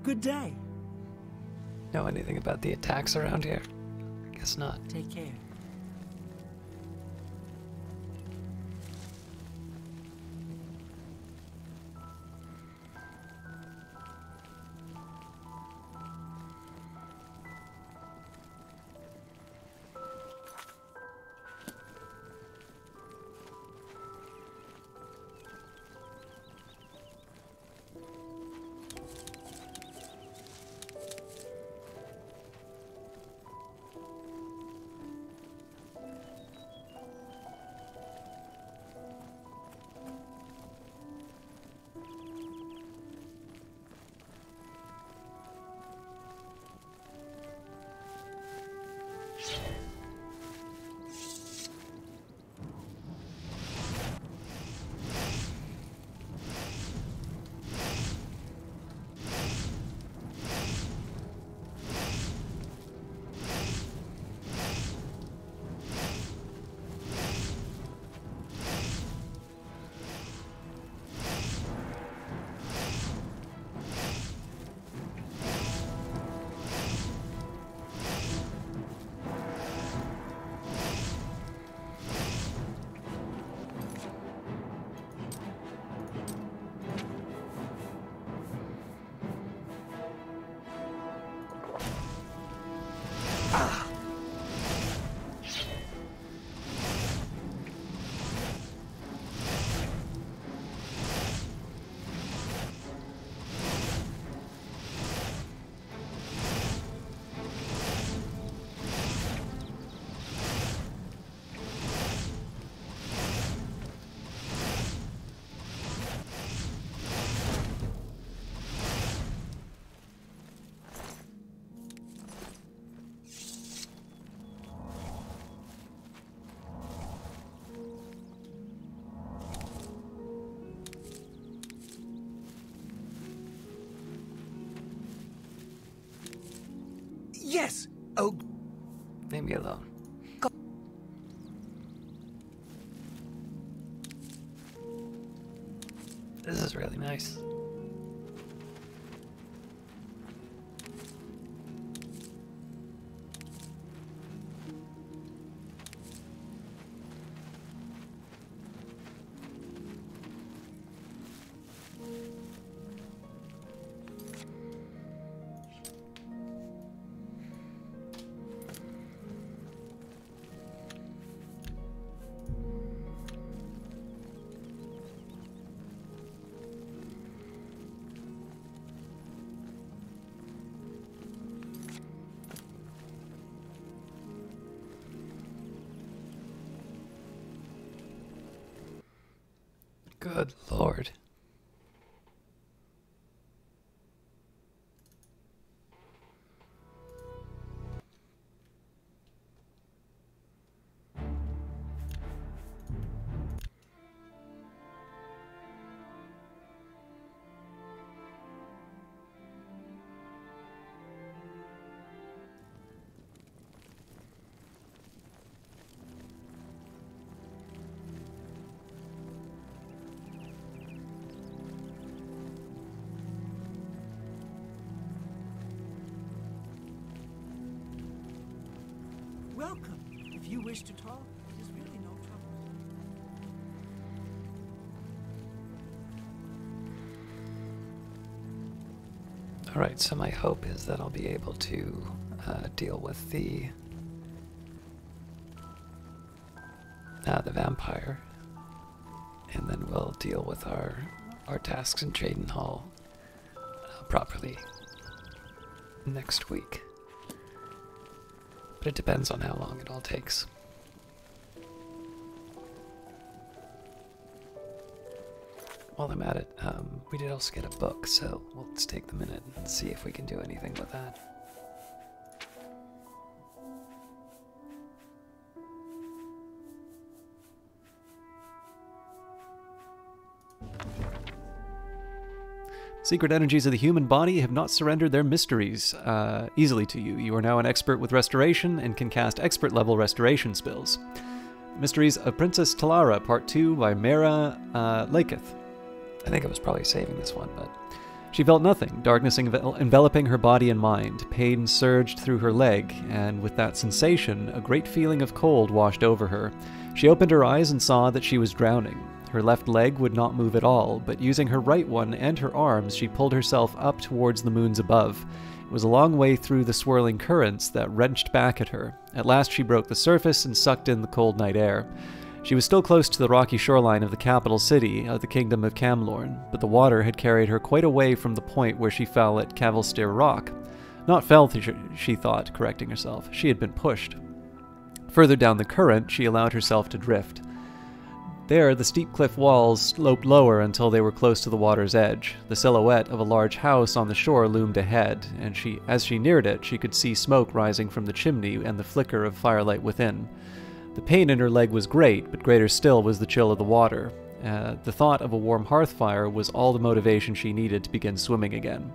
Good day. Know anything about the attacks around here? Guess not. Take care. Yes! Oh, Leave me alone. This is really nice. Good lord. Welcome. If you wish to talk, it is really no trouble. Alright, so my hope is that I'll be able to deal with the vampire, and then we'll deal with our tasks in Traden Hall properly next week. But it depends on how long it all takes. While I'm at it, we did also get a book, so let's take the minute and see if we can do anything with that. Secret energies of the human body have not surrendered their mysteries easily to you. You are now an expert with restoration and can cast expert-level restoration spells. Mysteries of Princess Talara, Part 2 by Mara Laketh. I think I was probably saving this one, but... She felt nothing, darkness enveloping her body and mind. Pain surged through her leg, and with that sensation, a great feeling of cold washed over her. She opened her eyes and saw that she was drowning. Her left leg would not move at all, but using her right one and her arms, she pulled herself up towards the moons above. It was a long way through the swirling currents that wrenched back at her. At last she broke the surface and sucked in the cold night air. She was still close to the rocky shoreline of the capital city of the kingdom of Camlorn, but the water had carried her quite away from the point where she fell at Cavalstier Rock. Not fell, she thought, correcting herself. She had been pushed. Further down the current, she allowed herself to drift. There, the steep cliff walls sloped lower until they were close to the water's edge. The silhouette of a large house on the shore loomed ahead, and as she neared it, she could see smoke rising from the chimney and the flicker of firelight within. The pain in her leg was great, but greater still was the chill of the water. The thought of a warm hearth fire was all the motivation she needed to begin swimming again.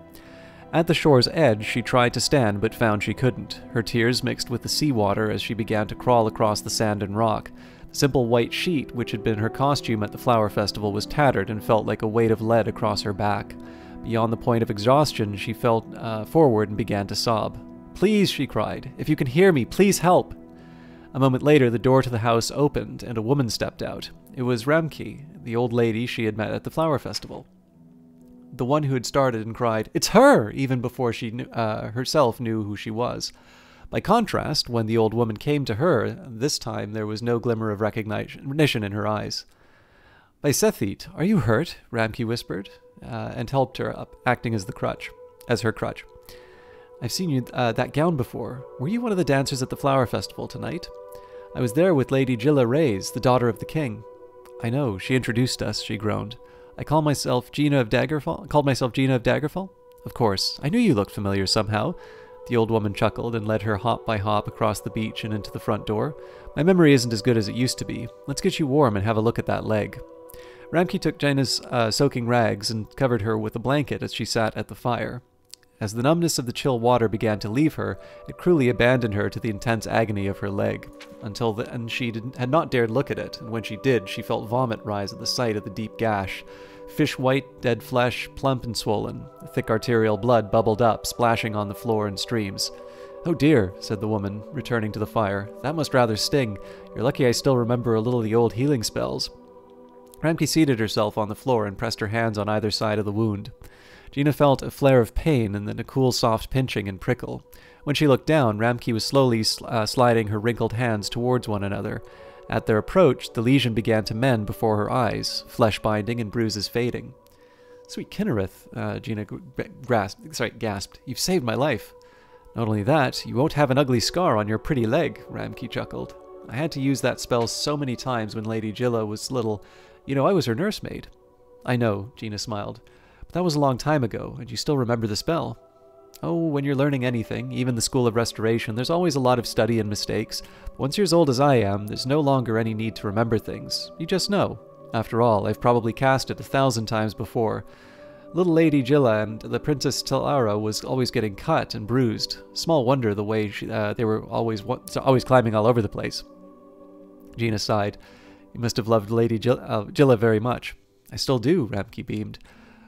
At the shore's edge, she tried to stand, but found she couldn't. Her tears mixed with the seawater as she began to crawl across the sand and rock. The simple white sheet, which had been her costume at the flower festival, was tattered and felt like a weight of lead across her back. Beyond the point of exhaustion, she fell forward and began to sob. "Please," she cried. "If you can hear me, please help." A moment later, the door to the house opened, and a woman stepped out. It was Ramke, the old lady she had met at the flower festival. The one who had started and cried, "It's her!" even before she herself knew who she was. By contrast, when the old woman came to her, this time there was no glimmer of recognition in her eyes. "By Sethit, are you hurt?" Ramke whispered, and helped her up, acting as her crutch. "I've seen you that gown before. Were you one of the dancers at the flower festival tonight?" "I was there with Lady Gilla Reyes, the daughter of the king." "I know. She introduced us," she groaned. "I called myself Gina of Daggerfall? Of course. I knew you looked familiar somehow." The old woman chuckled and led her hop by hop across the beach and into the front door. "My memory isn't as good as it used to be. Let's get you warm and have a look at that leg." Ramke took Gina's soaking rags and covered her with a blanket as she sat at the fire. As the numbness of the chill water began to leave her, it cruelly abandoned her to the intense agony of her leg. Until then, she had not dared look at it, and when she did, she felt vomit rise at the sight of the deep gash. Fish-white, dead flesh, plump and swollen. Thick arterial blood bubbled up, splashing on the floor in streams. "Oh dear," said the woman, returning to the fire. "That must rather sting. You're lucky I still remember a little of the old healing spells." Ramke seated herself on the floor and pressed her hands on either side of the wound. Gina felt a flare of pain and then a cool, soft pinching and prickle. When she looked down, Ramke was slowly sliding her wrinkled hands towards one another. At their approach, the lesion began to mend before her eyes, flesh binding and bruises fading. "Sweet Kinnereth," Gina gasped. "You've saved my life." "Not only that, you won't have an ugly scar on your pretty leg," Ramke chuckled. "I had to use that spell so many times when Lady Gilla was little. You know, I was her nursemaid." I know, Gina smiled. But that was a long time ago, and you still remember the spell. Oh, when you're learning anything, even the School of Restoration, there's always a lot of study and mistakes. But once you're as old as I am, there's no longer any need to remember things. You just know. After all, I've probably cast it 1,000 times before. Little Lady Jilla and the Princess Tilara was always getting cut and bruised. Small wonder the way they were always climbing all over the place. Gina sighed. You must have loved Lady Jilla very much. I still do, Ramke beamed.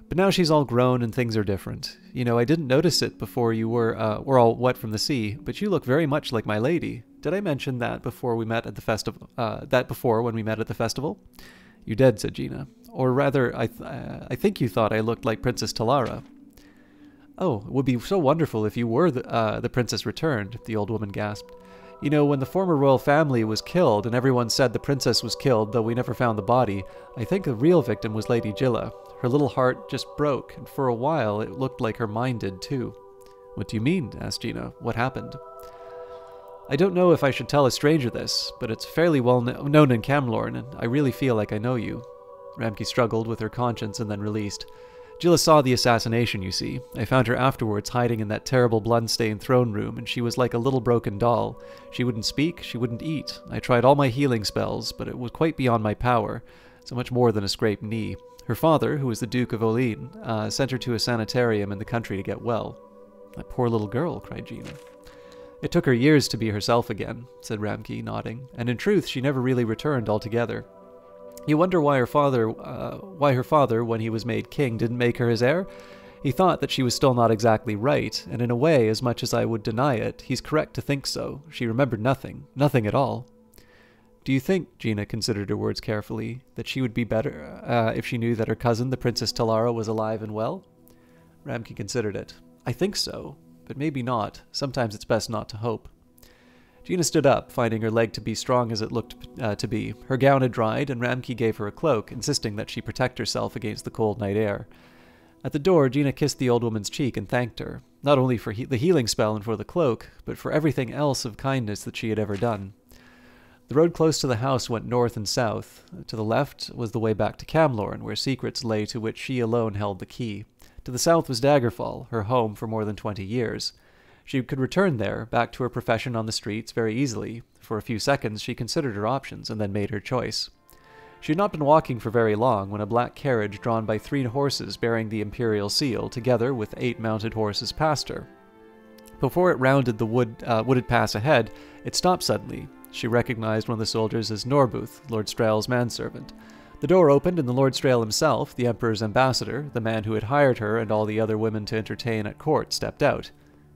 But now she's all grown and things are different. You know, I didn't notice it before you were all wet from the sea, but you look very much like my lady. Did I mention that before we met at the festival? When we met at the festival? You did, said Gina. Or rather, I think you thought I looked like Princess Tilara. Oh, it would be so wonderful if you were the Princess Returned, the old woman gasped. You know, when the former royal family was killed and everyone said the princess was killed, though we never found the body, I think the real victim was Lady Jilla. Her little heart just broke, and for a while it looked like her mind did too. What do you mean? Asked Gina. What happened? I don't know if I should tell a stranger this, but it's fairly well known in Camlorn, and I really feel like I know you. Ramke struggled with her conscience and then released. Jilla saw the assassination, you see. I found her afterwards hiding in that terrible blood-stained throne room, and she was like a little broken doll. She wouldn't speak, she wouldn't eat. I tried all my healing spells, but it was quite beyond my power. So much more than a scraped knee. Her father, who was the Duke of Olin, sent her to a sanitarium in the country to get well. That poor little girl, cried Gina. It took her years to be herself again, said Ramke, nodding, and in truth she never really returned altogether. You wonder why her father, when he was made king, didn't make her his heir? He thought that she was still not exactly right, and in a way, as much as I would deny it, he's correct to think so. She remembered nothing at all. Do you think, Gina considered her words carefully, that she would be better if she knew that her cousin, the Princess Tilara, was alive and well? Ramke considered it. I think so, but maybe not. Sometimes it's best not to hope. Gina stood up, finding her leg to be strong as it looked to be. Her gown had dried, and Ramke gave her a cloak, insisting that she protect herself against the cold night air. At the door, Gina kissed the old woman's cheek and thanked her, not only for the healing spell and for the cloak, but for everything else of kindness that she had ever done. The road close to the house went north and south. To the left was the way back to Camlorn, where secrets lay to which she alone held the key. To the south was Daggerfall, her home for more than 20 years. She could return there, back to her profession on the streets, very easily. For a few seconds she considered her options, and then made her choice. She had not been walking for very long when a black carriage drawn by 3 horses bearing the imperial seal, together with 8 mounted horses, passed her. Before it rounded the wooded pass ahead, it stopped suddenly. She recognized one of the soldiers as Norbuth, Lord Strael's manservant. The door opened, and the Lord Strael himself, the Emperor's ambassador, the man who had hired her and all the other women to entertain at court, stepped out.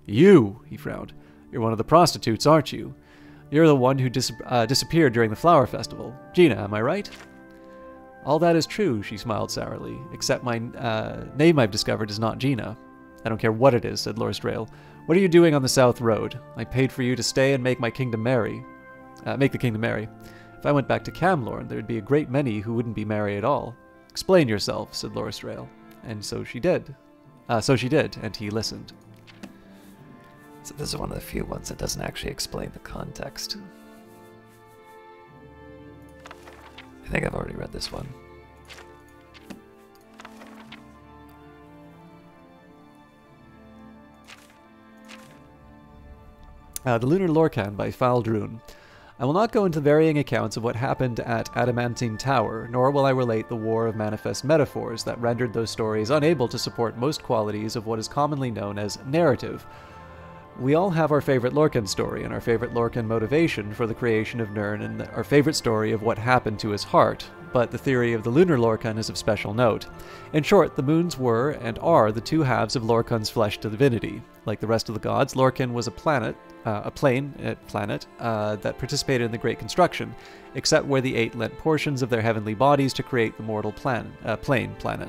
You, he frowned. You're one of the prostitutes, aren't you? You're the one who disappeared during the flower festival. Gina, am I right? All that is true, she smiled sourly, except my name I've discovered is not Gina. I don't care what it is, said Lord Strael. What are you doing on the South Road? I paid for you to stay and make the kingdom merry. If I went back to Camlorn, there would be a great many who wouldn't be merry at all. Explain yourself, said Lord Strael. And so she did. And he listened. So this is one of the few ones that doesn't actually explain the context. I think I've already read this one. The Lunar Lorcan by Faldrun. I will not go into varying accounts of what happened at Adamantine Tower, nor will I relate the war of manifest metaphors that rendered those stories unable to support most qualities of what is commonly known as narrative. We all have our favorite Lorcan story and our favorite Lorcan motivation for the creation of Nirn and our favorite story of what happened to his heart, but the theory of the Lunar Lorcan is of special note. In short, the moons were and are the 2 halves of Lorcan's flesh divinity. Like the rest of the gods, Lorcan was a planet that participated in the Great Construction, except where the 8 lent portions of their heavenly bodies to create the mortal plane planet.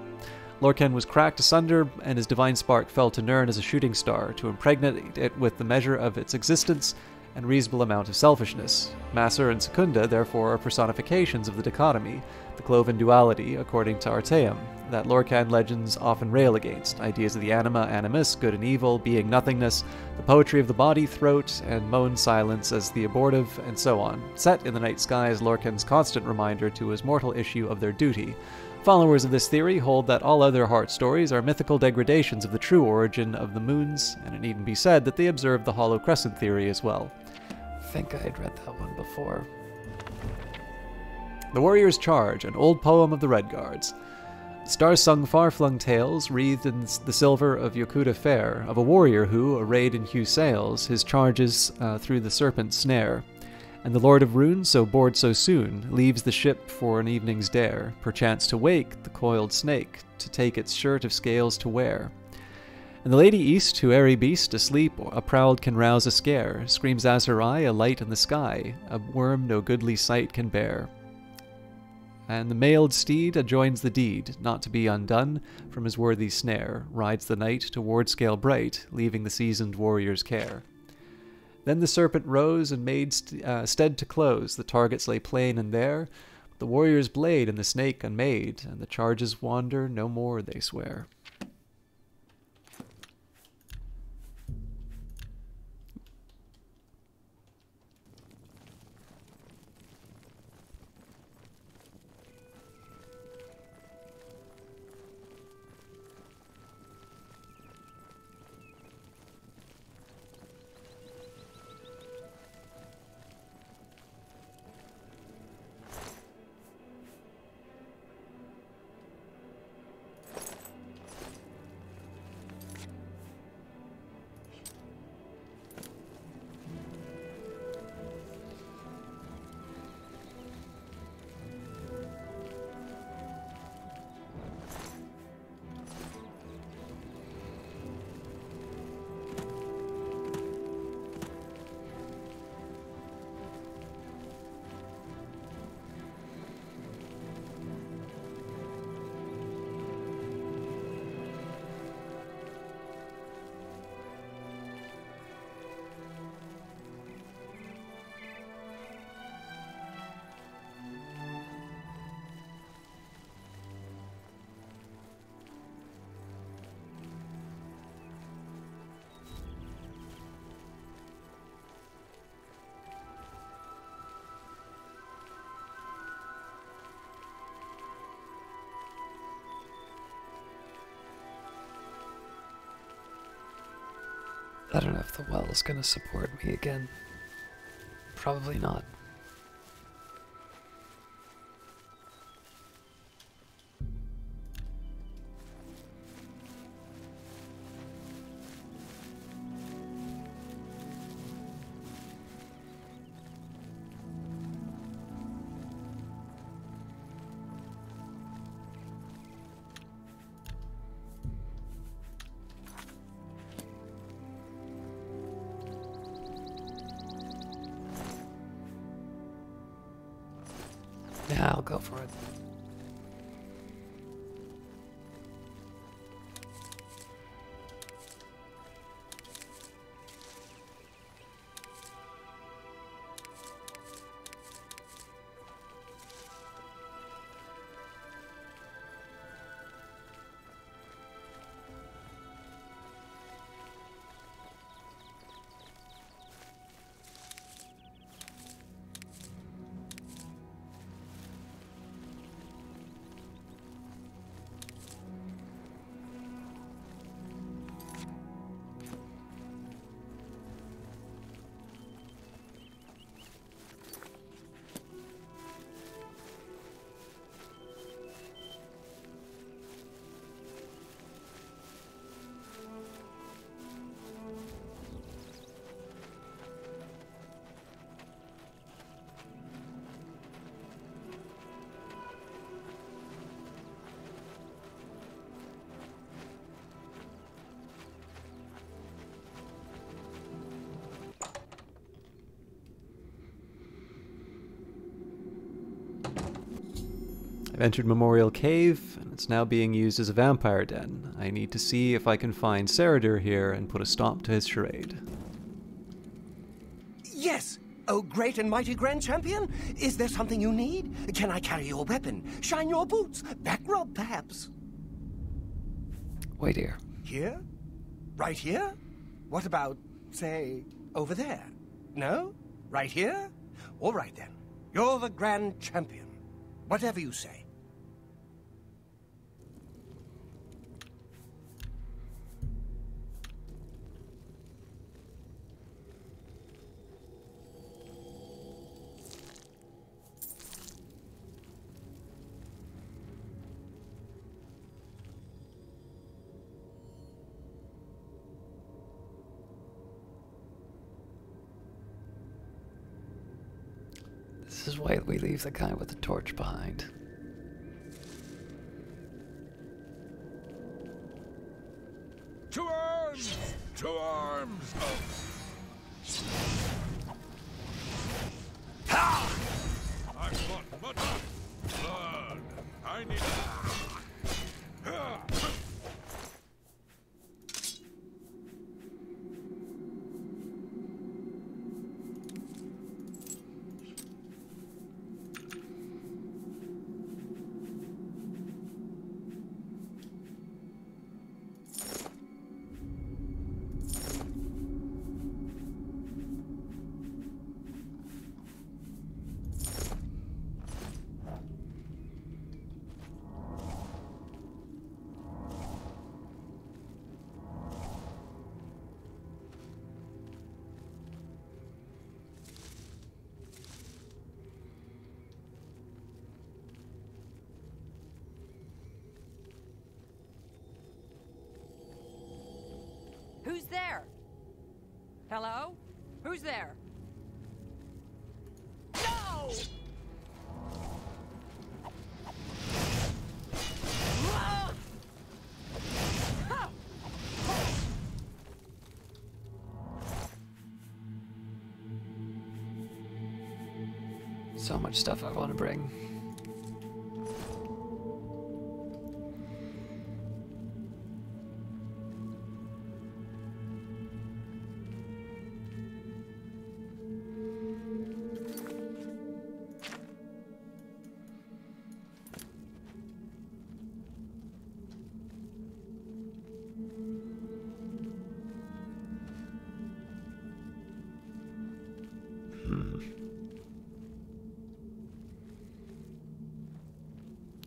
Lorcan was cracked asunder, and his divine spark fell to Nirn as a shooting star, to impregnate it with the measure of its existence and reasonable amount of selfishness. Massor and Secunda, therefore, are personifications of the dichotomy, the cloven duality, according to Artaeum, that Lorcan legends often rail against, ideas of the anima, animus, good and evil, being nothingness, the poetry of the body, throat, and moan silence as the abortive, and so on. Set in the night sky is Lorcan's constant reminder to his mortal issue of their duty. Followers of this theory hold that all other heart stories are mythical degradations of the true origin of the moons, and it needn't be said that they observe the Hollow Crescent theory as well. I think I had read that one before. The Warrior's Charge, an old poem of the Red Guards. Stars sung far-flung tales, wreathed in the silver of Yokuda fair, of a warrior who, arrayed in hue sails, his charges through the serpent's snare. And the Lord of Runes, so bored so soon, leaves the ship for an evening's dare, perchance to wake the coiled snake, to take its shirt of scales to wear. And the Lady East, who airy beast, asleep a proud can rouse a scare, screams as her eye a light in the sky, a worm no goodly sight can bear. And the mailed steed adjoins the deed, not to be undone from his worthy snare, rides the knight toward Scale Bright, leaving the seasoned warrior's care. Then the serpent rose and made stead to close, the targets lay plain and there, the warrior's blade and the snake unmade, and the charges wander no more, they swear. I don't know if the well is going to support me again. Probably not. Yeah, I'll go for it. I've entered Memorial Cave, and it's now being used as a vampire den. I need to see if I can find Cyrodil here and put a stop to his charade. Yes! Oh, great and mighty Grand Champion! Is there something you need? Can I carry your weapon? Shine your boots? Back rub, perhaps? Wait here. Here? Right here? What about, say, over there? No? Right here? All right, then. You're the Grand Champion. Whatever you say. This is why we leave the guy with the torch behind. To arms! To arms! Ha! I've fought much blood. I need. Who's there? Hello? Who's there? No! So much stuff I want to bring.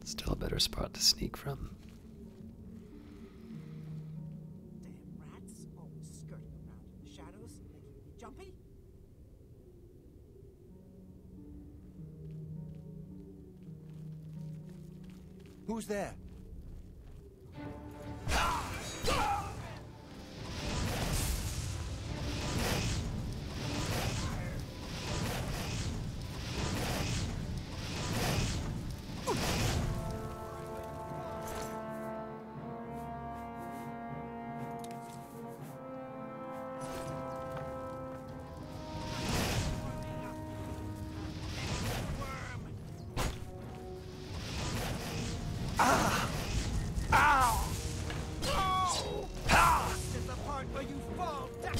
Still a better spot to sneak from. Damn rats, always skirting around in the shadows, making me jumpy. Who's there? This is the part where you fall down.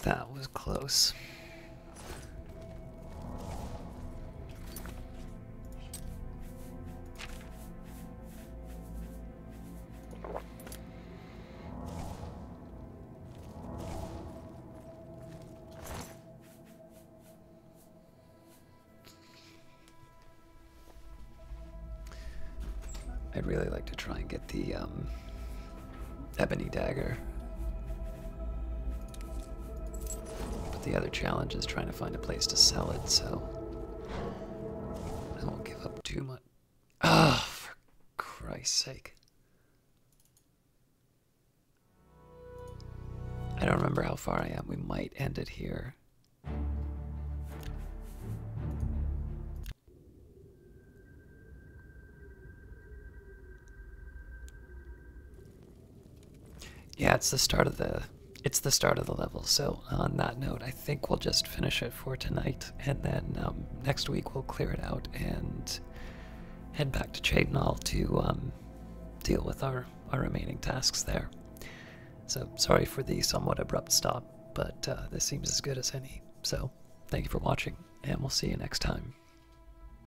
That was close. I'd really like to try and get the ebony dagger. But the other challenge is trying to find a place to sell it, so I won't give up too much. Ah, for Christ's sake. I don't remember how far I am. We might end it here. Yeah, it's the start of the level. So on that note, I think we'll just finish it for tonight, and then next week we'll clear it out and head back to Cyrodil to deal with our remaining tasks there. So sorry for the somewhat abrupt stop, but this seems as good as any. So thank you for watching, and we'll see you next time.